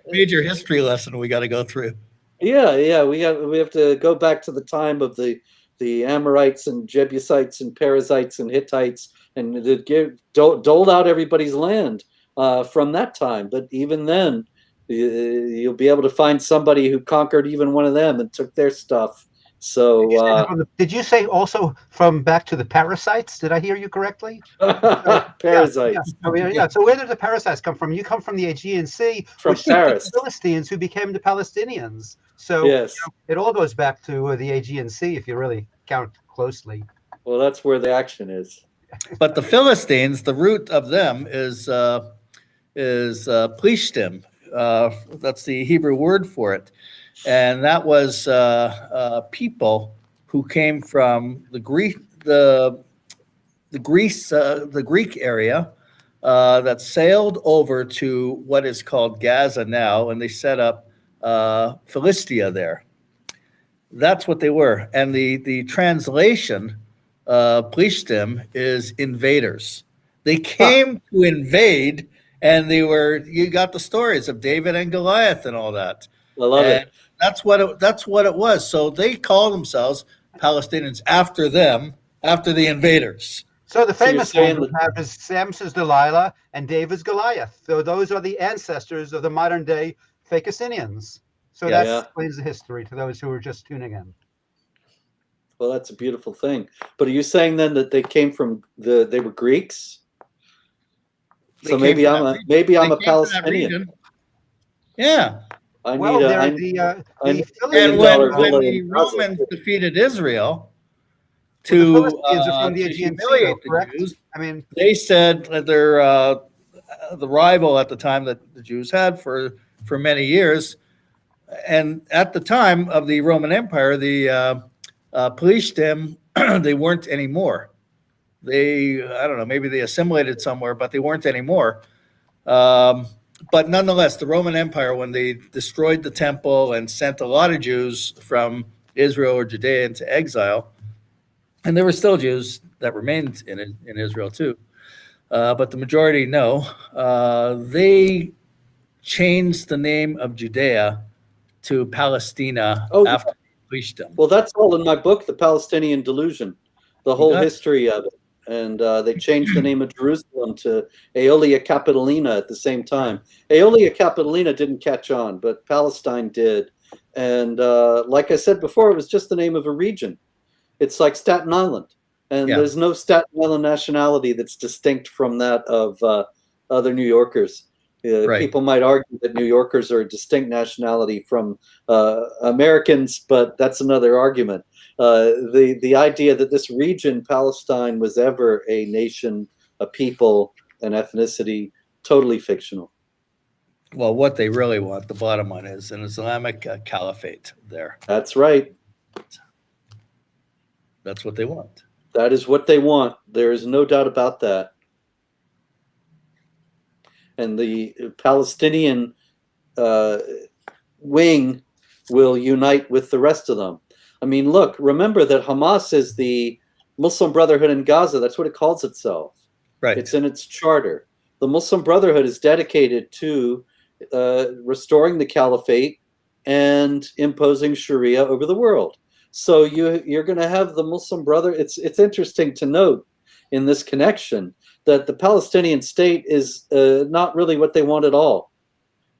[SPEAKER 2] major history lesson we got to go through.
[SPEAKER 1] Yeah, we have to go back to the time of the Amorites and Jebusites and Perizzites and Hittites, and doled out everybody's land from that time. But even then, you'll be able to find somebody who conquered even one of them and took their stuff. So
[SPEAKER 3] did you say also from back to the parasites? Did I hear you correctly?
[SPEAKER 1] Parasites.
[SPEAKER 3] Yeah. So where did the parasites come from? You come from the Aegean Sea,
[SPEAKER 1] From Paris.
[SPEAKER 3] the Philistines who became the Palestinians. So
[SPEAKER 1] Yes.
[SPEAKER 3] it all goes back to the Aegean Sea if you really count closely.
[SPEAKER 1] Well, that's where the action is.
[SPEAKER 2] But the Philistines, the root of them is plishtim. That's the Hebrew word for it, and that was people who came from the Greek area that sailed over to what is called Gaza now, and they set up Philistia there. That's what they were, and the translation. Plishtim is invaders. They came to invade, and you got the stories of David and Goliath and all that.
[SPEAKER 1] I love it.
[SPEAKER 2] That's what it was. So they call themselves Palestinians after them, after the invaders.
[SPEAKER 3] So the
[SPEAKER 1] So you're
[SPEAKER 3] famous
[SPEAKER 1] saying
[SPEAKER 3] one we have is Samson's Delilah and David's Goliath. So those are the ancestors of the modern day Fakistinians. So
[SPEAKER 2] Yes.
[SPEAKER 3] that explains the history to those who are just tuning in.
[SPEAKER 1] Well, that's a beautiful thing. But are you saying then that they came from they were Greeks?
[SPEAKER 2] They
[SPEAKER 1] So
[SPEAKER 2] came
[SPEAKER 1] maybe
[SPEAKER 2] from
[SPEAKER 1] I'm
[SPEAKER 2] that
[SPEAKER 1] a
[SPEAKER 2] region.
[SPEAKER 1] maybe
[SPEAKER 2] They
[SPEAKER 1] I'm a
[SPEAKER 2] came from that
[SPEAKER 1] Palestinian.
[SPEAKER 2] region. Yeah.
[SPEAKER 1] I
[SPEAKER 3] Well,
[SPEAKER 1] need a
[SPEAKER 3] they're
[SPEAKER 1] I,
[SPEAKER 3] the
[SPEAKER 1] I
[SPEAKER 3] the
[SPEAKER 1] need
[SPEAKER 3] Philistines.
[SPEAKER 2] And
[SPEAKER 1] $1
[SPEAKER 2] when
[SPEAKER 1] villa
[SPEAKER 2] the
[SPEAKER 1] in Gaza.
[SPEAKER 2] Romans defeated Israel
[SPEAKER 3] Well, the
[SPEAKER 2] to
[SPEAKER 3] Philistines are from the Aegean Sea, though,
[SPEAKER 2] humiliate the
[SPEAKER 3] correct?
[SPEAKER 2] Jews,
[SPEAKER 3] I mean,
[SPEAKER 2] they said that their the rival at the time that the Jews had for many years, and at the time of the Roman Empire, the Pelishtim, they weren't anymore. They, I don't know, maybe they assimilated somewhere, but they weren't anymore. But nonetheless, the Roman Empire, when they destroyed the temple and sent a lot of Jews from Israel or Judea into exile, and there were still Jews that remained in Israel too, but the majority no. They changed the name of Judea to Palestina
[SPEAKER 1] Oh,
[SPEAKER 2] after Pelishtim.
[SPEAKER 1] well, that's all in my book, The Palestinian Delusion, the
[SPEAKER 2] You
[SPEAKER 1] whole
[SPEAKER 2] got it.
[SPEAKER 1] history of it. And they changed the name of Jerusalem to Aelia Capitolina at the same time. Aelia Capitolina didn't catch on, but Palestine did. And like I said before, it was just the name of a region. It's like Staten Island. And
[SPEAKER 2] Yeah.
[SPEAKER 1] there's no Staten Island nationality that's distinct from that of other New Yorkers.
[SPEAKER 2] Right.
[SPEAKER 1] People might argue that New Yorkers are a distinct nationality from Americans, but that's another argument. The idea that this region, Palestine, was ever a nation, a people, an ethnicity, totally fictional.
[SPEAKER 2] Well, what they really want, the bottom line is an Islamic caliphate there.
[SPEAKER 1] That's right.
[SPEAKER 2] That's what they want.
[SPEAKER 1] That is what they want. There is no doubt about that. And the Palestinian wing will unite with the rest of them. I mean, look, remember that Hamas is the Muslim Brotherhood in Gaza. That's what it calls itself.
[SPEAKER 2] Right.
[SPEAKER 1] It's in its charter. The Muslim Brotherhood is dedicated to restoring the caliphate and imposing Sharia over the world. So you're going to have the Muslim Brother. It's interesting to note in this connection that the Palestinian state is not really what they want at all.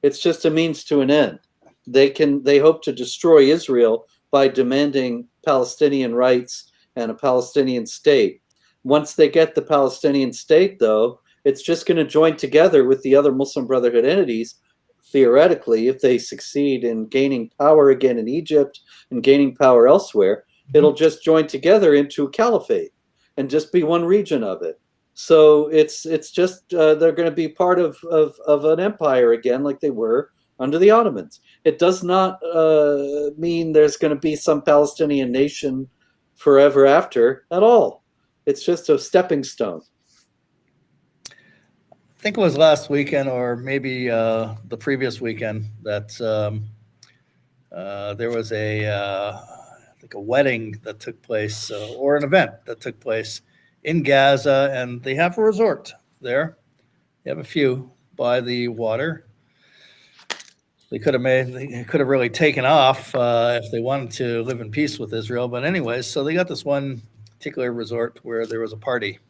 [SPEAKER 1] It's just a means to an end. They hope to destroy Israel by demanding Palestinian rights and a Palestinian state. Once they get the Palestinian state, though, it's just going to join together with the other Muslim Brotherhood entities, theoretically, if they succeed in gaining power again in Egypt and gaining power elsewhere, it'll just join together into a caliphate and just be one region of it. So it's just they're going to be part of an empire again, like they were under the Ottomans. It does not mean there's going to be some Palestinian nation forever after at all. It's just a stepping stone.
[SPEAKER 2] I think it was last weekend or maybe the previous weekend that there was I think a wedding that took place or an event that took place in Gaza, and they have a resort there. They have a few by the water. They could have really taken off if they wanted to live in peace with Israel. But anyways, so they got this one particular resort where there was a party.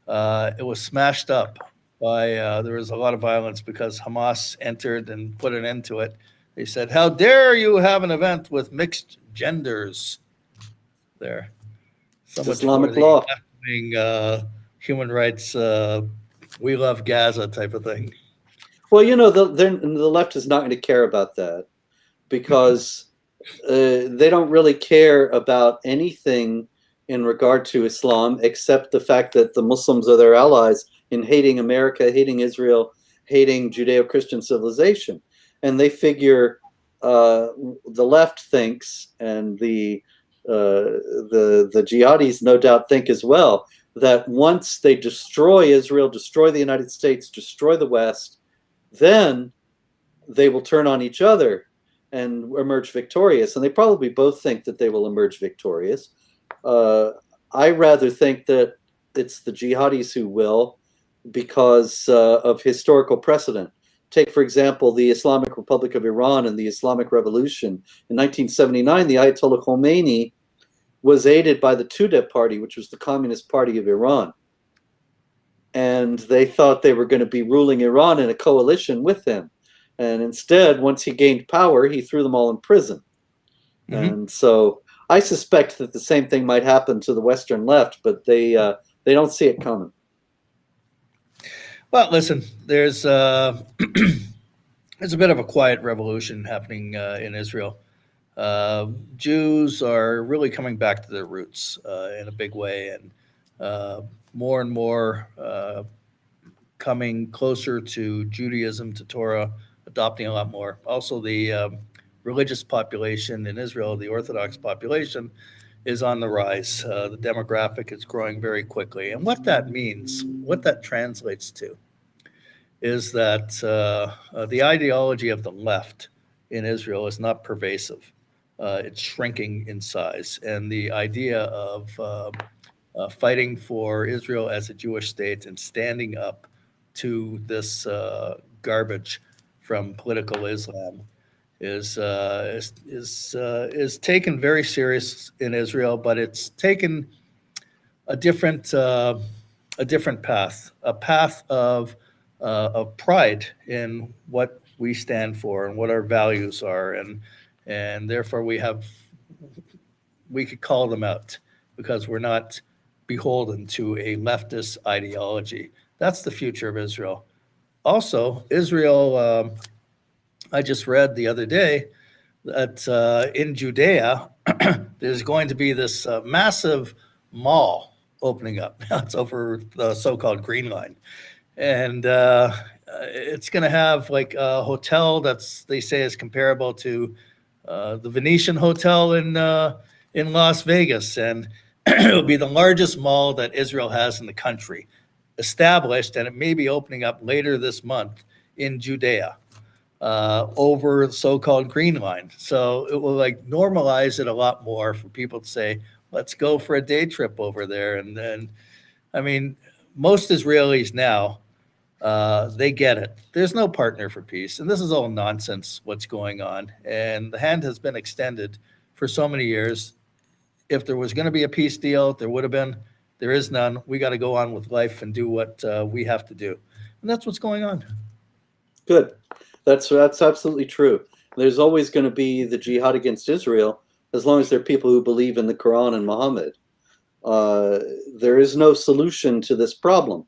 [SPEAKER 2] It was smashed up by, there was a lot of violence because Hamas entered and put an end to it. They said, "How dare you have an event with mixed genders there?" So much
[SPEAKER 1] Islamic
[SPEAKER 2] for
[SPEAKER 1] law.
[SPEAKER 2] the left-wing, human rights, we love Gaza type of thing.
[SPEAKER 1] Well, you know, the left is not going to care about that because they don't really care about anything in regard to Islam except the fact that the Muslims are their allies in hating America, hating Israel, hating Judeo-Christian civilization. And they figure the left thinks, and the jihadis no doubt think as well, that once they destroy Israel, destroy the United States, destroy the West, then they will turn on each other and emerge victorious. And they probably both think that they will emerge victorious. I rather think that it's the jihadis who will, because of historical precedent. Take, for example, the Islamic Republic of Iran and the Islamic Revolution. In 1979, the Ayatollah Khomeini was aided by the Tudeh party, which was the Communist Party of Iran. And they thought they were going to be ruling Iran in a coalition with him. And instead, once he gained power, he threw them all in prison. And so I suspect that the same thing might happen to the Western left, but they don't see it coming.
[SPEAKER 2] Well, listen, there's a bit of a quiet revolution happening in Israel. Jews are really coming back to their roots in a big way, and more coming closer to Judaism, to Torah, adopting a lot more. Also, the religious population in Israel, the Orthodox population, is on the rise. The demographic is growing very quickly. And what that means, what that translates to, is that the ideology of the left in Israel is not pervasive. It's shrinking in size. And the idea of fighting for Israel as a Jewish state and standing up to this garbage from political Islam is taken very serious in Israel, but it's taken a different path, a path of pride in what we stand for and what our values are, and therefore we could call them out because we're not beholden to a leftist ideology. That's the future of Israel. Also, Israel, I just read the other day that in Judea, there's going to be this massive mall opening up. It's over the so-called Green Line. And it's going to have like a hotel they say is comparable to the Venetian Hotel in Las Vegas. And it'll be the largest mall that Israel has in the country, established, and it may be opening up later this month in Judea. Over the so-called Green Line. So it will like normalize it a lot more for people to say, let's go for a day trip over there. And then, I mean, most Israelis now, they get it. There's no partner for peace. And this is all nonsense, what's going on. And the hand has been extended for so many years. If there was going to be a peace deal, there would have been. There is none. We got to go on with life and do what we have to do. And that's what's going on.
[SPEAKER 1] Good. That's absolutely true. There's always going to be the jihad against Israel as long as there are people who believe in the Quran and Muhammad. There is no solution to this problem.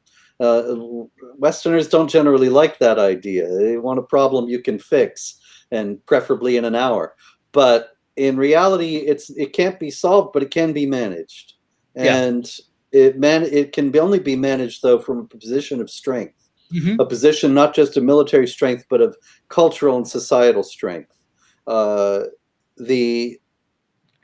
[SPEAKER 1] Westerners don't generally like that idea. They want a problem you can fix, and preferably in an hour. But in reality, it can't be solved, but it can be managed. And it can only be managed, though, from a position of strength. A position not just of military strength, but of cultural and societal strength. The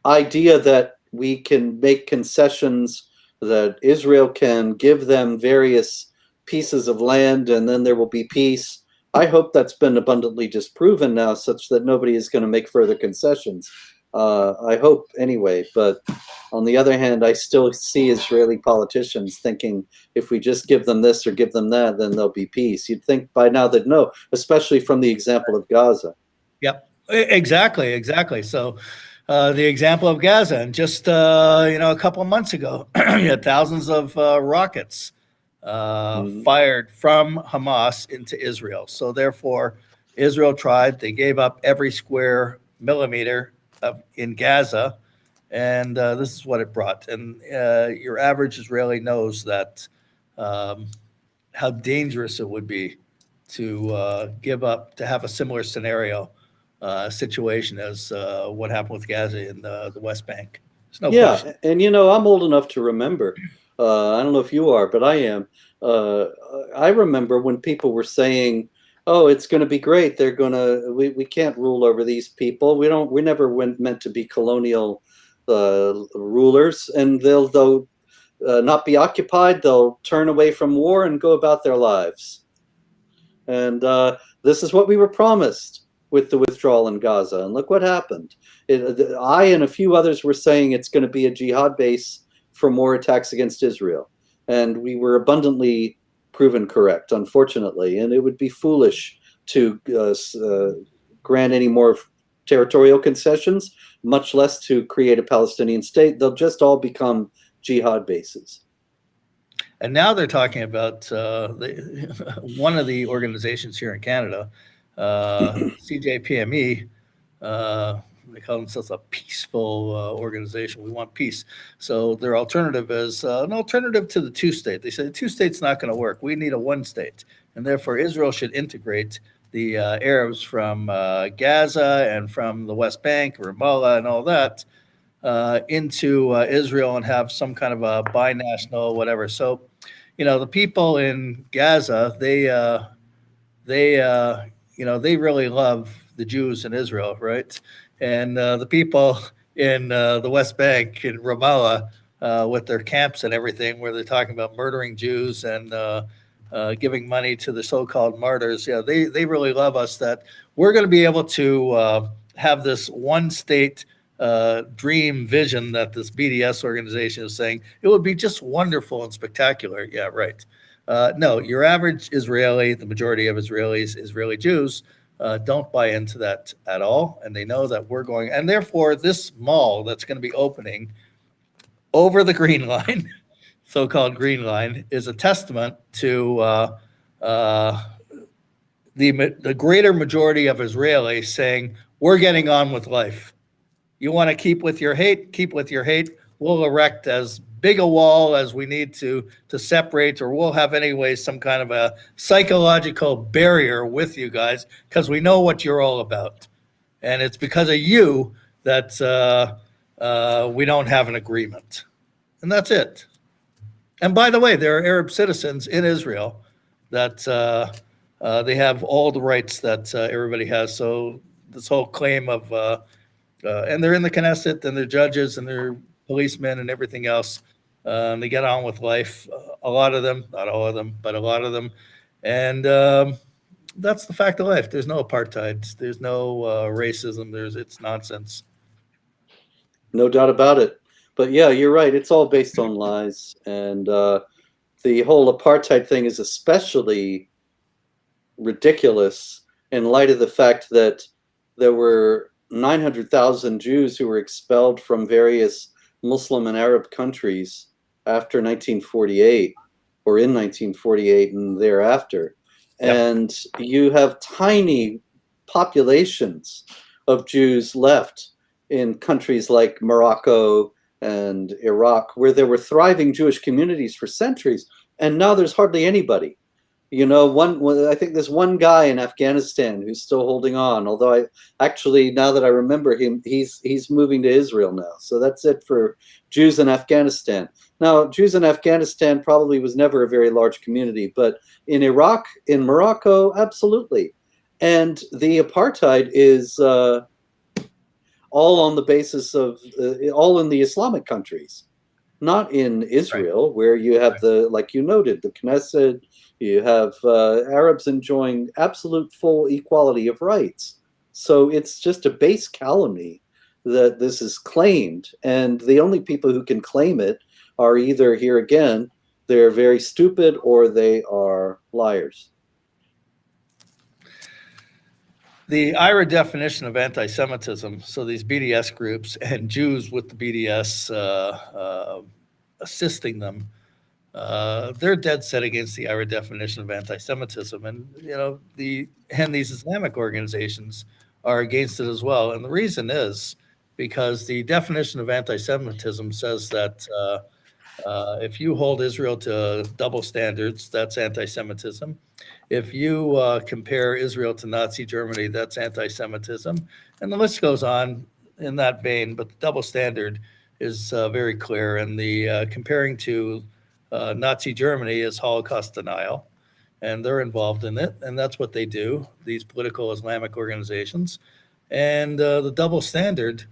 [SPEAKER 1] idea that we can make concessions, that Israel can give them various pieces of land and then there will be peace. I hope that's been abundantly disproven now, such that nobody is going to make further concessions. I hope anyway, but on the other hand, I still see Israeli politicians thinking if we just give them this or give them that, then there'll be peace. You'd think by now they'd know, especially from the example of Gaza.
[SPEAKER 2] Yep, exactly. So the example of Gaza, and just a couple of months ago, you had thousands of rockets fired from Hamas into Israel. So therefore, Israel tried. They gave up every square millimeter in Gaza, and this is what it brought. And your average Israeli knows that how dangerous it would be to give up, to have a similar scenario situation as what happened with Gaza in the West Bank. There's no question.
[SPEAKER 1] And I'm old enough to remember. I don't know if you are, but I am. I remember when people were saying, "Oh, it's going to be great. They're going to. We can't rule over these people. We never meant to be colonial rulers, and they'll not be occupied. They'll turn away from war and go about their lives." And this is what we were promised with the withdrawal in Gaza. And look what happened. I and a few others were saying it's going to be a jihad base for more attacks against Israel. And we were abundantly proven correct, unfortunately. And it would be foolish to grant any more territorial concessions, much less to create a Palestinian state. They'll just all become jihad bases.
[SPEAKER 2] And now they're talking about one of the organizations here in Canada, CJPME. They call themselves a peaceful organization. We want peace. So their alternative is an alternative to the two-state. They say the two-state's not going to work. We need a one-state. And therefore, Israel should integrate the Arabs from Gaza and from the West Bank, Ramallah, and all that into Israel and have some kind of a binational whatever. So, the people in Gaza, they really love the Jews in Israel, right? And the people in the West Bank, in Ramallah, with their camps and everything, where they're talking about murdering Jews and giving money to the so-called martyrs, they really love us, that we're going to be able to have this one-state dream vision that this BDS organization is saying. It would be just wonderful and spectacular. Yeah, right. No, your average Israeli, the majority of Israelis, Israeli Jews, don't buy into that at all. And they know that we're going, and therefore this mall that's going to be opening over the Green Line, so-called Green Line, is a testament to the greater majority of Israelis saying, we're getting on with life. You want to keep with your hate, keep with your hate. We'll erect as big a wall as we need to separate, or we'll have anyway some kind of a psychological barrier with you guys, because we know what you're all about. And it's because of you that we don't have an agreement. And that's it. And by the way, there are Arab citizens in Israel that they have all the rights that everybody has. So this whole claim of, and they're in the Knesset, and they're judges, and they're policemen and everything else. They get on with life. A lot of them, not all of them, but a lot of them. And that's the fact of life. There's no apartheid. There's no racism. It's nonsense.
[SPEAKER 1] No doubt about it. But yeah, you're right. It's all based on lies. And the whole apartheid thing is especially ridiculous in light of the fact that there were 900,000 Jews who were expelled from various Muslim and Arab countries after 1948, or in 1948 and thereafter. Yep. And you have tiny populations of Jews left in countries like Morocco and Iraq, where there were thriving Jewish communities for centuries, and now there's hardly anybody. I think there's one guy in Afghanistan who's still holding on, although now that I remember him, he's moving to Israel now. So that's it for Jews in Afghanistan. Now, Jews in Afghanistan probably was never a very large community, but in Iraq, in Morocco, absolutely. And the apartheid is all on the basis of, all in the Islamic countries, not in Israel, right, where you have like you noted, the Knesset. You have Arabs enjoying absolute full equality of rights. So it's just a base calumny that this is claimed. And the only people who can claim it are either, here again, they're very stupid or they are liars.
[SPEAKER 2] The IRA definition of anti-Semitism, so these BDS groups and Jews with the BDS assisting them, they're dead set against the IRA definition of anti-Semitism, and these Islamic organizations are against it as well. And the reason is because the definition of anti-Semitism says that if you hold Israel to double standards, that's anti-Semitism. If you compare Israel to Nazi Germany, that's anti-Semitism, and the list goes on in that vein. But the double standard is very clear, and the comparing to Nazi Germany is Holocaust denial, and they're involved in it, and that's what they do, these political Islamic organizations. And the double standard,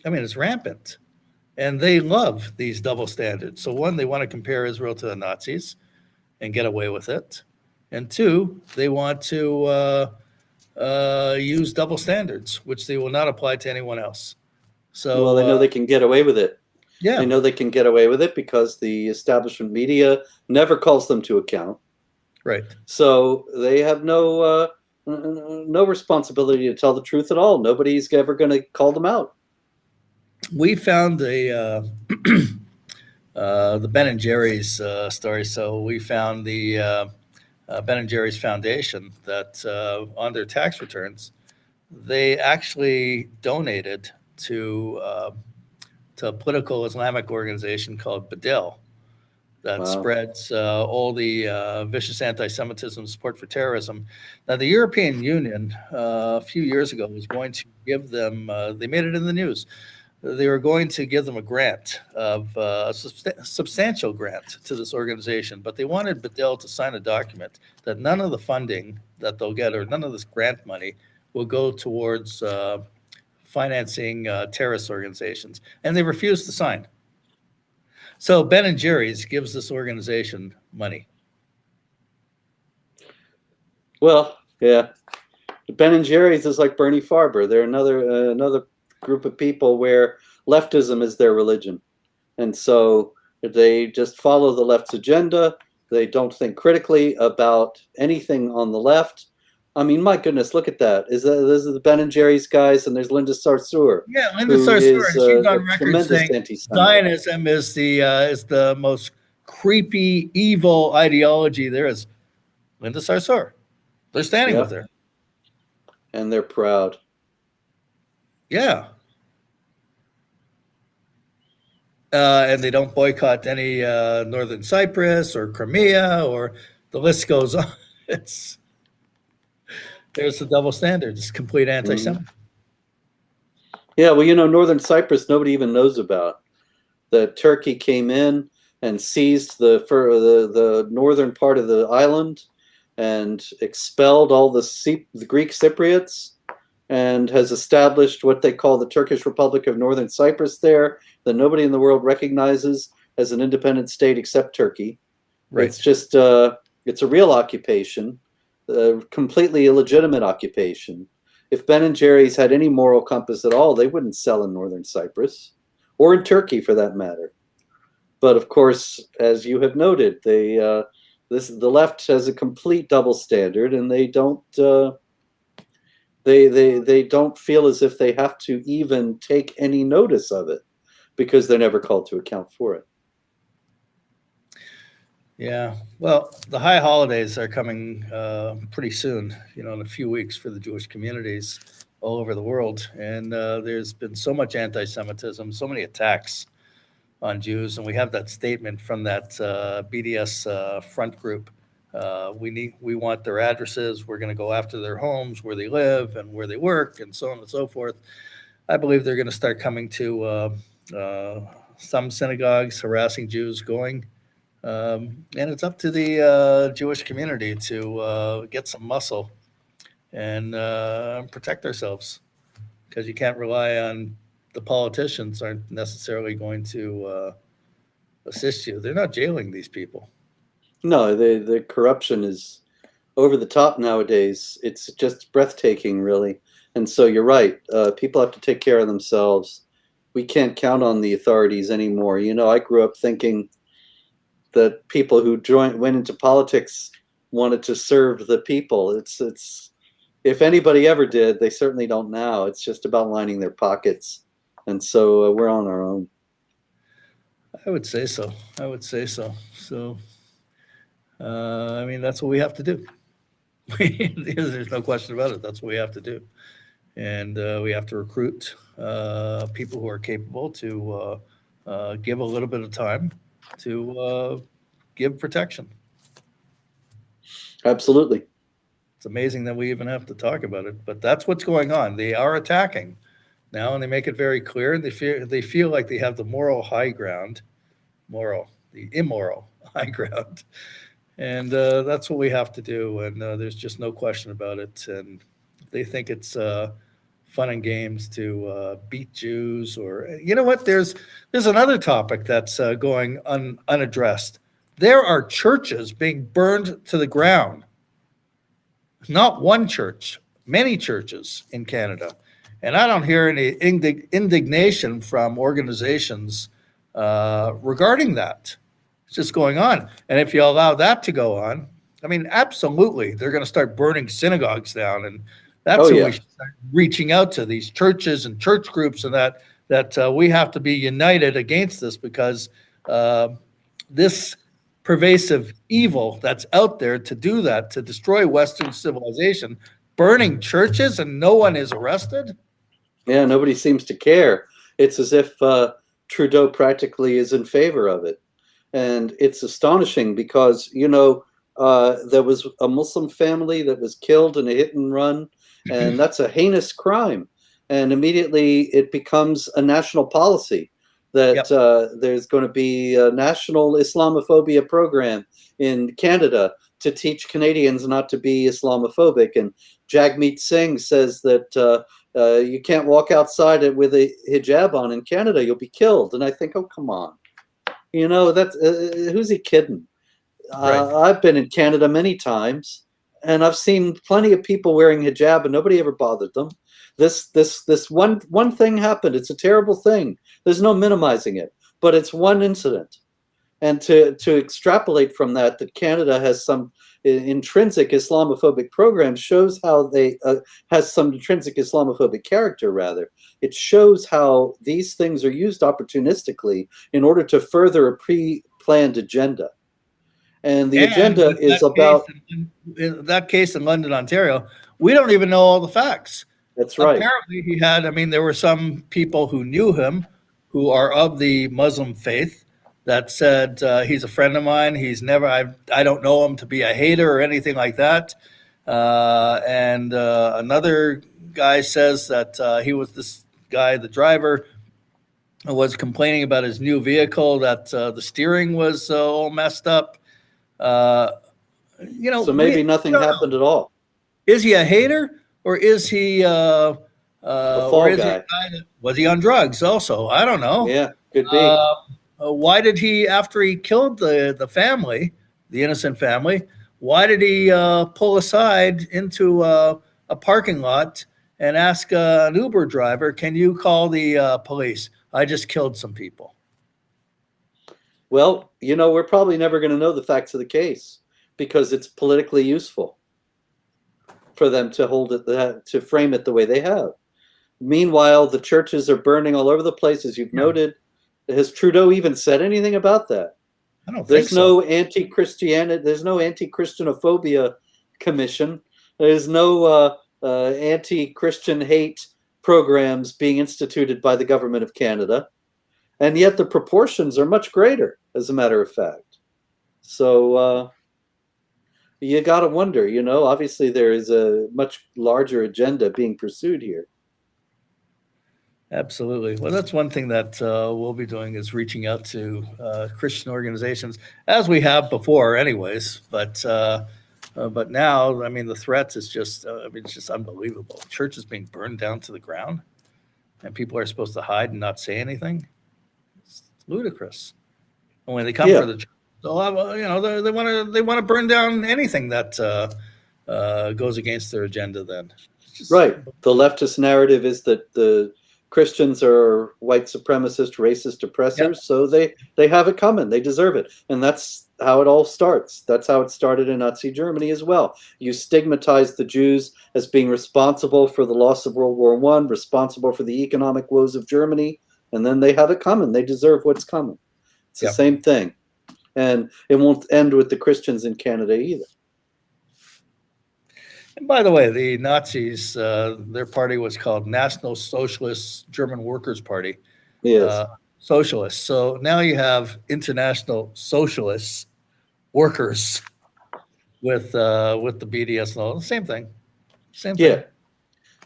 [SPEAKER 2] it's rampant, and they love these double standards. So one, they want to compare Israel to the Nazis and get away with it, and two, they want to use double standards, which they will not apply to anyone else. So,
[SPEAKER 1] well, they know they can get away with it.
[SPEAKER 2] Yeah,
[SPEAKER 1] they know they can get away with it because the establishment media never calls them to account.
[SPEAKER 2] Right.
[SPEAKER 1] So they have no no responsibility to tell the truth at all. Nobody's ever going to call them out.
[SPEAKER 2] We found the Ben and Jerry's story. So we found the Ben and Jerry's Foundation that on their tax returns, they actually donated to a political Islamic organization called Badil that spreads all the vicious anti-Semitism, support for terrorism. Now, the European Union a few years ago was going to give them, they made it in the news, they were going to give them a grant of a substantial grant to this organization, but they wanted Badil to sign a document that none of the funding that they'll get or none of this grant money will go towards financing terrorist organizations. And they refused to sign. So Ben and Jerry's gives this organization money.
[SPEAKER 1] Well, yeah. Ben and Jerry's is like Bernie Farber. They're another group of people where leftism is their religion. And so they just follow the left's agenda. They don't think critically about anything on the left. I mean, my goodness, look at that. Those are the Ben and Jerry's guys, and there's Linda Sarsour.
[SPEAKER 2] Yeah, Linda Sarsour. She's on record saying
[SPEAKER 1] anti-Semite.
[SPEAKER 2] Zionism is the most creepy, evil ideology there is. Linda Sarsour. They're standing with her.
[SPEAKER 1] And they're proud.
[SPEAKER 2] Yeah. And they don't boycott any Northern Cyprus or Crimea, or the list goes on. There's the double standard. It's complete anti-Semitism.
[SPEAKER 1] Yeah, well, Northern Cyprus, nobody even knows about. That Turkey came in and seized the northern part of the island and expelled all the Greek Cypriots, and has established what they call the Turkish Republic of Northern Cyprus there, that nobody in the world recognizes as an independent state except Turkey. Right. It's just, it's a real occupation, a completely illegitimate occupation. If Ben and Jerry's had any moral compass at all, they wouldn't sell in Northern Cyprus, or in Turkey for that matter. But of course, as you have noted, the left has a complete double standard, and they don't they don't feel as if they have to even take any notice of it, because they're never called to account for it.
[SPEAKER 2] Yeah, well, the high holidays are coming pretty soon, in a few weeks for the Jewish communities all over the world. And there's been so much anti-Semitism, so many attacks on Jews. And we have that statement from that BDS front group. We want their addresses. We're going to go after their homes, where they live and where they work, and so on and so forth. I believe they're going to start coming to some synagogues, harassing Jews, going. And it's up to the Jewish community to get some muscle and protect ourselves, because you can't rely on the politicians aren't necessarily going to assist you. They're not jailing these people.
[SPEAKER 1] No, the corruption is over the top nowadays. It's just breathtaking, really. And so you're right. People have to take care of themselves. We can't count on the authorities anymore. I grew up thinking that people who went into politics wanted to serve the people. It's if anybody ever did, they certainly don't now. It's just about lining their pockets. And so we're on our own.
[SPEAKER 2] I would say so. So, I mean, that's what we have to do. There's no question about it. That's what we have to do. And we have to recruit people who are capable to give a little bit of time to give protection.
[SPEAKER 1] Absolutely.
[SPEAKER 2] It's amazing that we even have to talk about it, but that's what's going on. They are attacking now, and they make it very clear. They feel like they have the immoral high ground, and that's what we have to do. And there's just no question about it. And they think it's fun and games to beat Jews, or what? There's another topic that's going unaddressed. There are churches being burned to the ground. Not one church, many churches in Canada. And I don't hear any indignation from organizations regarding that. It's just going on. And if you allow that to go on, I mean, absolutely. They're going to start burning synagogues down. And that's
[SPEAKER 1] Oh,
[SPEAKER 2] who
[SPEAKER 1] yeah.
[SPEAKER 2] we should start reaching out to, these churches and church groups, and that we have to be united against this, because this pervasive evil that's out there to do that, to destroy Western civilization, burning churches, and no one is arrested.
[SPEAKER 1] Yeah, nobody seems to care. It's as if Trudeau practically is in favor of it. And it's astonishing because, there was a Muslim family that was killed in a hit and run, and that's a heinous crime. And immediately it becomes a national policy that there's going to be a national Islamophobia program in Canada to teach Canadians not to be Islamophobic. And Jagmeet Singh says that you can't walk outside with a hijab on in Canada, you'll be killed. And I think, oh, come on. That's who's he kidding?
[SPEAKER 2] Right.
[SPEAKER 1] I've been in Canada many times, and I've seen plenty of people wearing hijab, and nobody ever bothered them. This one thing happened. It's a terrible thing. There's no minimizing it, but it's one incident. And to extrapolate from that Canada has some intrinsic Islamophobic program shows how they has some intrinsic Islamophobic character, rather. It shows how these things are used opportunistically in order to further a pre-planned agenda. And the agenda is about...
[SPEAKER 2] In that case in London, Ontario, we don't even know all the facts.
[SPEAKER 1] That's right.
[SPEAKER 2] Apparently he had, there were some people who knew him who are of the Muslim faith that said, he's a friend of mine. He's never, I don't know him to be a hater or anything like that. And another guy says that he was this guy, the driver, was complaining about his new vehicle, that the steering was all messed up.
[SPEAKER 1] So maybe nothing happened at all.
[SPEAKER 2] Is he a hater, or is he
[SPEAKER 1] a fall guy?
[SPEAKER 2] Was he on drugs also? I don't know.
[SPEAKER 1] Yeah, could be.
[SPEAKER 2] Why did he, after he killed the family, the innocent family, why did he pull aside into a parking lot and ask an Uber driver, can you call the police? I just killed some people.
[SPEAKER 1] Well, we're probably never going to know the facts of the case because it's politically useful for them to hold it, to frame it the way they have. Meanwhile, the churches are burning all over the place, as you've noted. Has Trudeau even said anything about that?
[SPEAKER 2] I don't think
[SPEAKER 1] There's
[SPEAKER 2] so.
[SPEAKER 1] no anti-Christianity. There's no anti-Christianophobia commission. There's no anti-Christian hate programs being instituted by the government of Canada. And yet the proportions are much greater, as a matter of fact. So you got to wonder, obviously there is a much larger agenda being pursued here.
[SPEAKER 2] Absolutely. Well, that's one thing that we'll be doing, is reaching out to Christian organizations, as we have before anyways. But now, the threats is just, it's just unbelievable. Churches being burned down to the ground, and people are supposed to hide and not say anything. It's ludicrous. And when they come for the church, they'll have, they want to burn down anything that goes against their agenda. Then,
[SPEAKER 1] right. The leftist narrative is that the Christians are white supremacist, racist oppressors, so they have it coming. They deserve it. And that's how it all starts. That's how it started in Nazi Germany as well. You stigmatize the Jews as being responsible for the loss of World War I, responsible for the economic woes of Germany, and then they have it coming. They deserve what's coming. It's the same thing. And it won't end with the Christians in Canada either.
[SPEAKER 2] And by the way, the Nazis, their party was called National Socialist German Workers' Party.
[SPEAKER 1] Yes.
[SPEAKER 2] Socialists. So now you have international socialists, workers, with the BDS and all. Same thing. Same thing.
[SPEAKER 1] Yeah.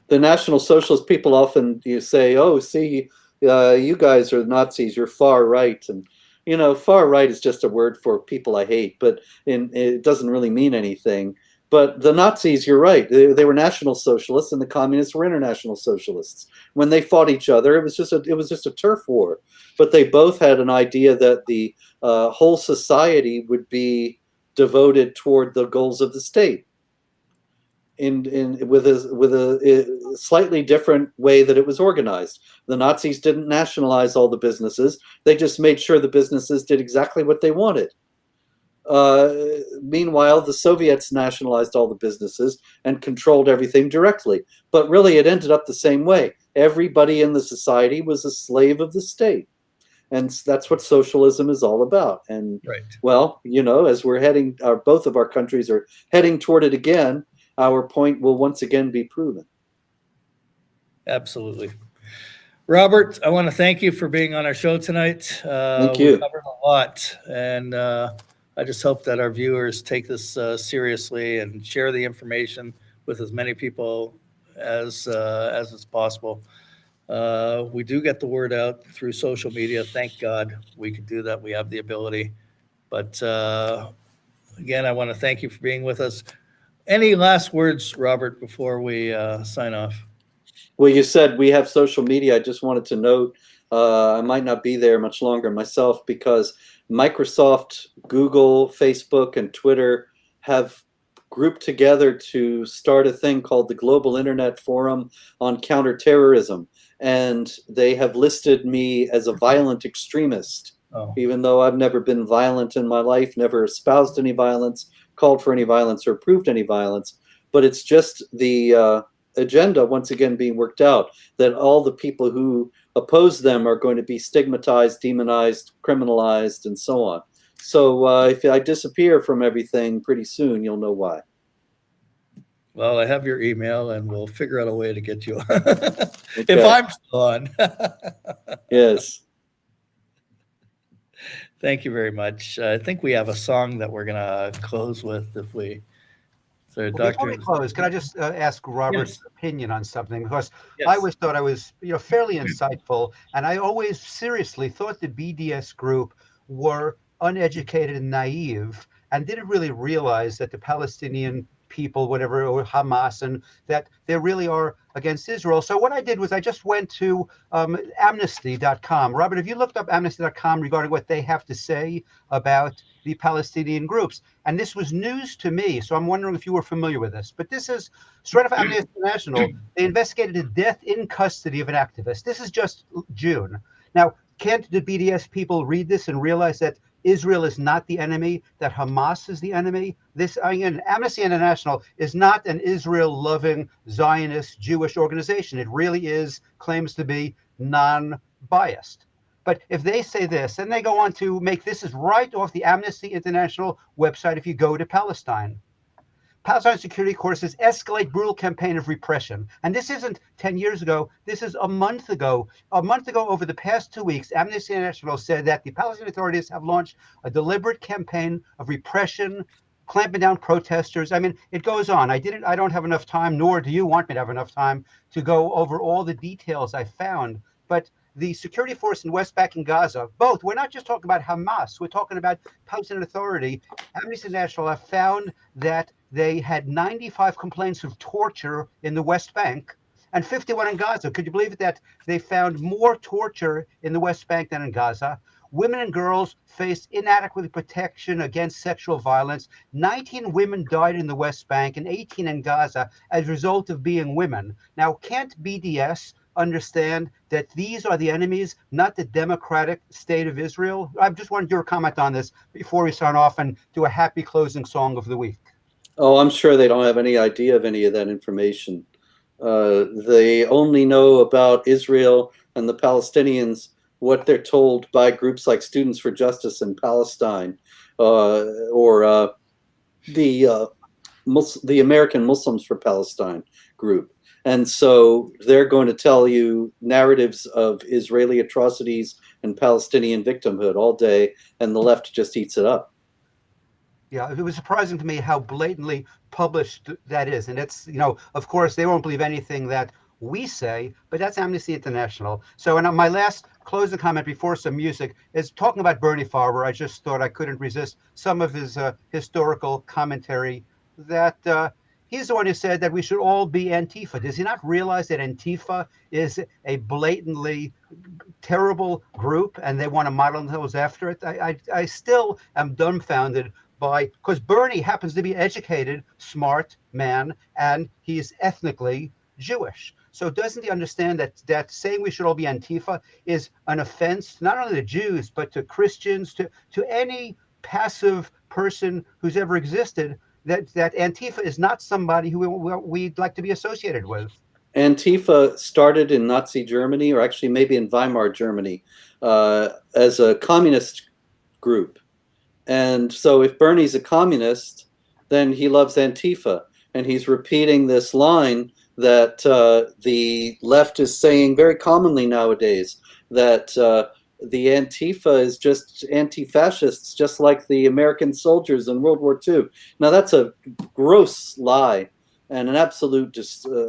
[SPEAKER 1] The National Socialist people often say, oh, see, you guys are Nazis, you're far right. And, far right is just a word for people I hate, but it doesn't really mean anything. But the Nazis, you're right, they were National Socialists, and the Communists were International Socialists. When they fought each other, it was just a turf war. But they both had an idea that the whole society would be devoted toward the goals of the state, with a slightly different way that it was organized. The Nazis didn't nationalize all the businesses; they just made sure the businesses did exactly what they wanted. Meanwhile, the Soviets nationalized all the businesses and controlled everything directly. But really, it ended up the same way. Everybody in the society was a slave of the state. And that's what socialism is all about. And
[SPEAKER 2] Right.
[SPEAKER 1] well, as we're heading, both of our countries are heading toward it again, our point will once again be proven.
[SPEAKER 2] Absolutely. Robert, I want to thank you for being on our show tonight.
[SPEAKER 1] Thank
[SPEAKER 2] We
[SPEAKER 1] you.
[SPEAKER 2] covered a lot, and I just hope that our viewers take this seriously and share the information with as many people as is possible. We do get the word out through social media. Thank God we can do that. We have the ability. But again, I want to thank you for being with us. Any last words, Robert, before we sign off?
[SPEAKER 1] Well, you said we have social media. I just wanted to note I might not be there much longer myself because Microsoft, Google, Facebook, and Twitter have grouped together to start a thing called the Global Internet Forum on Counterterrorism. And they have listed me as a violent extremist, even though I've never been violent in my life, never espoused any violence, called for any violence, or approved any violence. But it's just the agenda once again being worked out that all the people who oppose them are going to be stigmatized, demonized, criminalized, and so on. So if I disappear from everything pretty soon, you'll know why.
[SPEAKER 2] Well, I have your email, and we'll figure out a way to get you on.
[SPEAKER 1] Okay.
[SPEAKER 2] If I'm still on.
[SPEAKER 1] Yes.
[SPEAKER 2] Thank you very much. I think we have a song that we're going to close with if we. So,
[SPEAKER 3] Well, before we close, can I just ask Robert's opinion on something? Because I always thought I was, fairly insightful, and I always seriously thought the BDS group were uneducated and naive, and didn't really realize that the Palestinian people, whatever, or Hamas, and that they really are against Israel. So what I did was I just went to amnesty.com. Robert, have you looked up amnesty.com regarding what they have to say about the Palestinian groups? And this was news to me, so I'm wondering if you were familiar with this. But this is straight off Amnesty International. They investigated a death in custody of an activist. This is just June. Now, can't the BDS people read this and realize that Israel is not the enemy, that Hamas is the enemy? This, again, Amnesty International is not an Israel-loving Zionist Jewish organization. It really is, claims to be non-biased. But if they say this, and they go on to make this is right off the Amnesty International website if you go to Palestine. Palestine security courses escalate brutal campaign of repression. And this isn't 10 years ago. This is a month ago. A month ago, over the past 2 weeks, Amnesty International said that the Palestinian authorities have launched a deliberate campaign of repression, clamping down protesters. I mean, it goes on. I don't have enough time, nor do you want me to have enough time to go over all the details I found. But the security force in West Bank and Gaza, both, we're not just talking about Hamas, we're talking about Palestinian Authority. Amnesty International have found that they had 95 complaints of torture in the West Bank and 51 in Gaza. Could you believe it that they found more torture in the West Bank than in Gaza? Women and girls faced inadequate protection against sexual violence. 19 women died in the West Bank and 18 in Gaza as a result of being women. Now, can't BDS understand that these are the enemies, not the democratic state of Israel? I just wanted your comment on this before we sign off and do a happy closing song of the week.
[SPEAKER 1] Oh, I'm sure they don't have any idea of any of that information. They only know about Israel and the Palestinians what they're told by groups like Students for Justice in Palestine, or the American Muslims for Palestine group. And so they're going to tell you narratives of Israeli atrocities and Palestinian victimhood all day, and the left just eats it up.
[SPEAKER 3] Yeah, it was surprising to me how blatantly published that is. And it's, of course, they won't believe anything that we say, but that's Amnesty International. So, and my last closing comment before some music is talking about Bernie Farber. I just thought I couldn't resist some of his historical commentary that he's the one who said that we should all be Antifa. Does he not realize that Antifa is a blatantly terrible group and they want to model themselves after it? I still am dumbfounded because Bernie happens to be an educated, smart man, and he's ethnically Jewish. So doesn't he understand that saying we should all be Antifa is an offense, not only to Jews, but to Christians, to any passive person who's ever existed, that Antifa is not somebody who we'd like to be associated with.
[SPEAKER 1] Antifa started in Nazi Germany, or actually maybe in Weimar Germany, as a communist group. And so if Bernie's a communist, then he loves Antifa. And he's repeating this line that the left is saying very commonly nowadays, that the Antifa is just anti-fascists, just like the American soldiers in World War II. Now, that's a gross lie and an absolute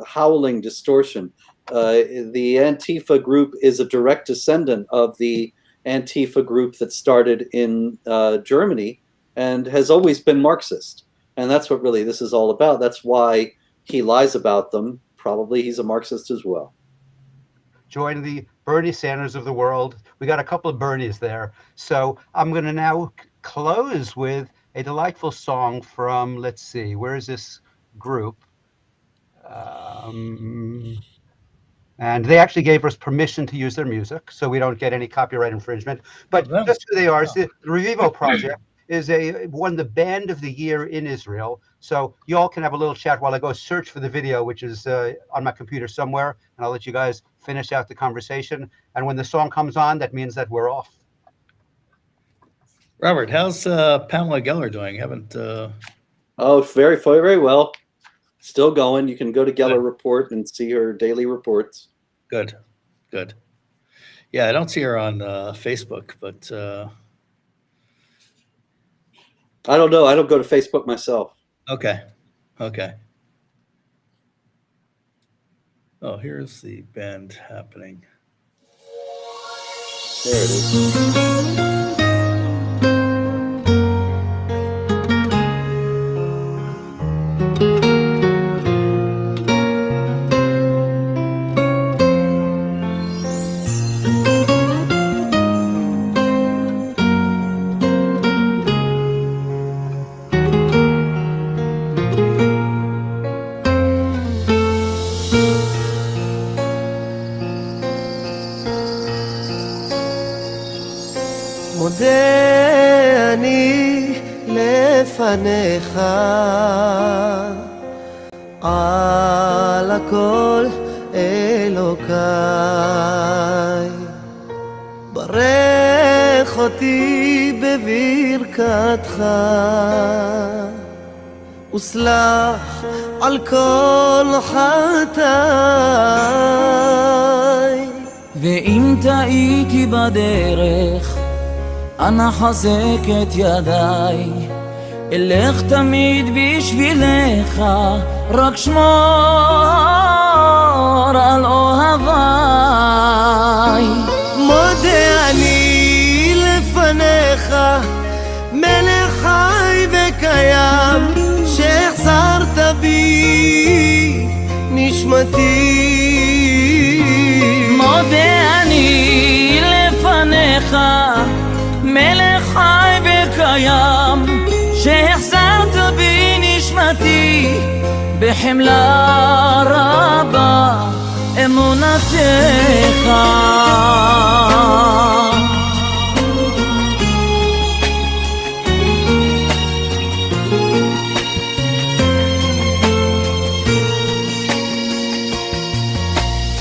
[SPEAKER 1] howling distortion. The Antifa group is a direct descendant of the Antifa group that started in Germany and has always been Marxist. And that's what really this is all about. That's why he lies about them. Probably he's a Marxist as well.
[SPEAKER 3] Join the Bernie Sanders of the world. We got a couple of Bernies there. So I'm going to now close with a delightful song from, let's see, where is this group? And they actually gave us permission to use their music, so we don't get any copyright infringement. But just who they are, it's the Revivo Project is won the Band of the Year in Israel. So you all can have a little chat while I go search for the video, which is on my computer somewhere, and I'll let you guys finish out the conversation. And when the song comes on, that means that we're off.
[SPEAKER 2] Robert, how's Pamela Geller doing? Haven't
[SPEAKER 1] Oh, very, very well. Still going. You can go to Geller Report and see her daily reports.
[SPEAKER 2] Good. Yeah, I don't see her on Facebook, but
[SPEAKER 1] I don't know. I don't go to Facebook myself.
[SPEAKER 2] okay. Oh, here's the band happening.
[SPEAKER 1] There it is.
[SPEAKER 8] מודה אני לפניך על הכל אלוקיי, ברך אותי בברכתך וסלח על כל חטאי.
[SPEAKER 9] ואם טעיתי בדרך, אנא חזק את ידיי, אלך תמיד בשבילך, רק שמור על אוהביי.
[SPEAKER 8] מודה אני לפניך, מלך חי וקיים, שהחזרת בי נשמתי.
[SPEAKER 9] מודה אני לפניך, מלך חי וקיים, שהחזרת בי נשמתי, בחמלה רבה אמונתך.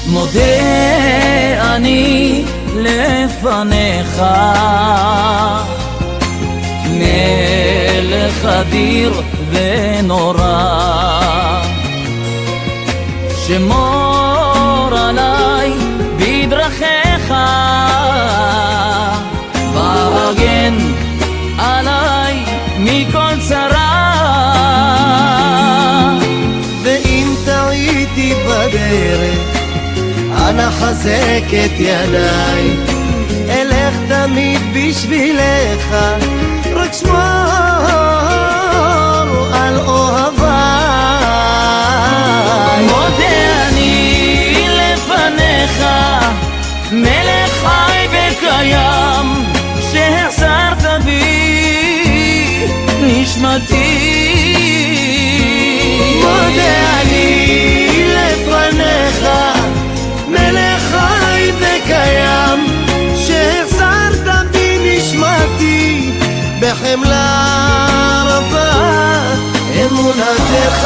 [SPEAKER 9] מודה אני לפניך, מלך אדיר ונורא, שמור עליי בדרכיך, והגן עליי מכל צרה.
[SPEAKER 8] ואם טעיתי בדרך, אנא חזק את ידיי, אלך תמיד בשבילך, רק שמור על אוהביי.
[SPEAKER 9] מודה אני לפניך, מלך חי וקיים, שהחזרת בי נשמתי.
[SPEAKER 8] מודה אני לפניך, מלך חי וקיים, שהחזרת בי נשמתי, בחמלה רבה אמונתך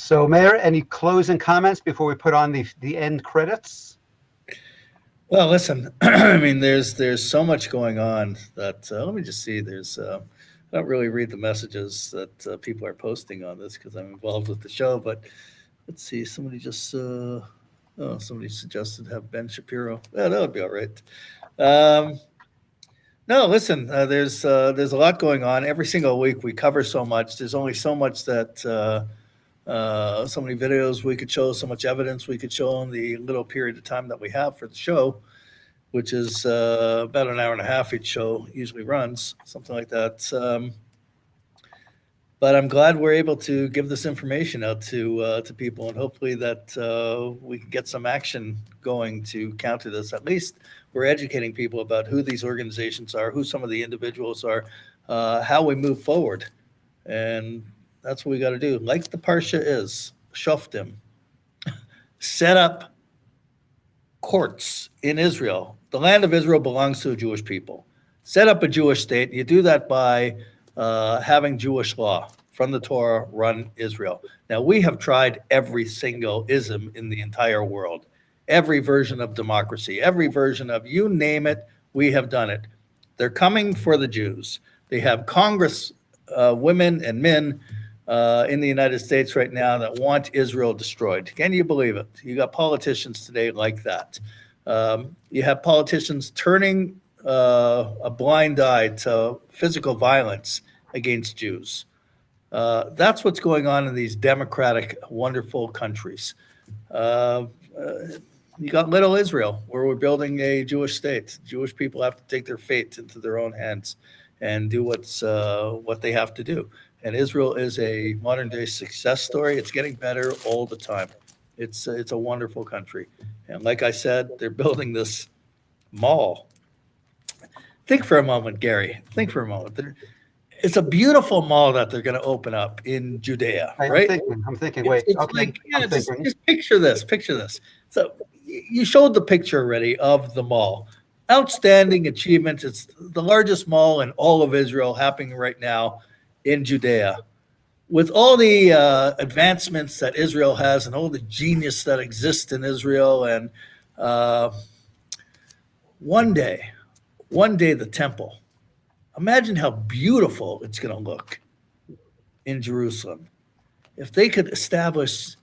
[SPEAKER 3] So, Meir, any closing comments before we put on the end credits?
[SPEAKER 2] Well, listen, I mean, there's so much going on that let me just see. I don't really read the messages that people are posting on this because I'm involved with the show. But let's see. Somebody just somebody suggested have Ben Shapiro. Yeah, that would be all right. No, listen. There's a lot going on every single week. We cover so much. There's only so much that. So many videos we could show, so much evidence we could show in the little period of time that we have for the show, which is about an hour and a half each show usually runs, something like that. But I'm glad we're able to give this information out to people, and hopefully that we can get some action going to counter this. At least we're educating people about who these organizations are, who some of the individuals are, how we move forward. And that's what we got to do. Like the Parsha is, Shoftim, set up courts in Israel. The land of Israel belongs to the Jewish people. Set up a Jewish state. You do that by having Jewish law from the Torah run Israel. Now, we have tried every single ism in the entire world, every version of democracy, every version of you name it, we have done it. They're coming for the Jews. They have Congress, women and men in the United States right now that want Israel destroyed. Can you believe it? You got politicians today like that. You have politicians turning a blind eye to physical violence against Jews. That's what's going on in these democratic, wonderful countries. You got little Israel, where we're building a Jewish state. Jewish people have to take their fate into their own hands and do what they have to do. And Israel is a modern day success story. It's getting better all the time. It's a wonderful country. And like I said, they're building this mall. Think for a moment, Gary. Think for a moment. It's a beautiful mall that they're going to open up in Judea, right?
[SPEAKER 3] I'm thinking. Wait.
[SPEAKER 2] It's
[SPEAKER 3] Okay.
[SPEAKER 2] like, yeah, just picture this. Picture this. So you showed the picture already of the mall. Outstanding achievement. It's the largest mall in all of Israel happening right now in Judea. With all the advancements that Israel has and all the genius that exists in Israel, and one day the temple, imagine how beautiful it's going to look in Jerusalem. If they could establish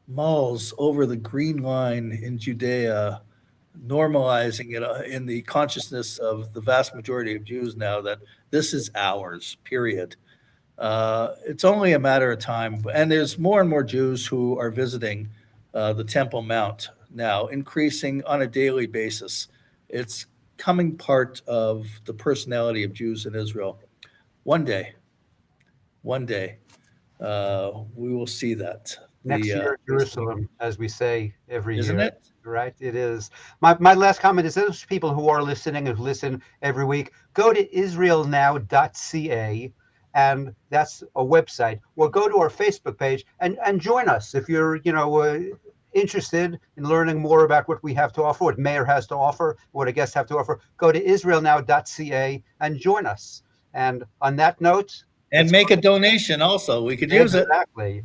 [SPEAKER 2] malls over the Green Line in Judea, normalizing it in the consciousness of the vast majority of Jews now that this is ours, period. It's only a matter of time. And there's more and more Jews who are visiting the Temple Mount now, increasing on a daily basis. It's becoming part of the personality of Jews in Israel. One day, we will see that.
[SPEAKER 3] Next year, Jerusalem, as we say every year.
[SPEAKER 2] Isn't it?
[SPEAKER 3] Right, it is. My last comment is those people who are listening and listen every week, go to israelnow.ca, and that's a website, or go to our Facebook page and join us if you're interested in learning more about what we have to offer, what Meir has to offer, what our guests have to offer. Go to israelnow.ca and join us. And on that note,
[SPEAKER 2] and make a donation also. We could use it.
[SPEAKER 3] Exactly.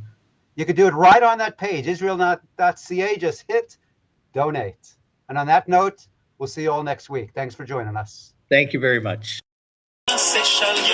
[SPEAKER 3] You could do it right on that page, israelnow.ca. Just hit donate. And on that note, we'll see you all next week. Thanks for joining us.
[SPEAKER 2] Thank you very much.
[SPEAKER 9] Shalom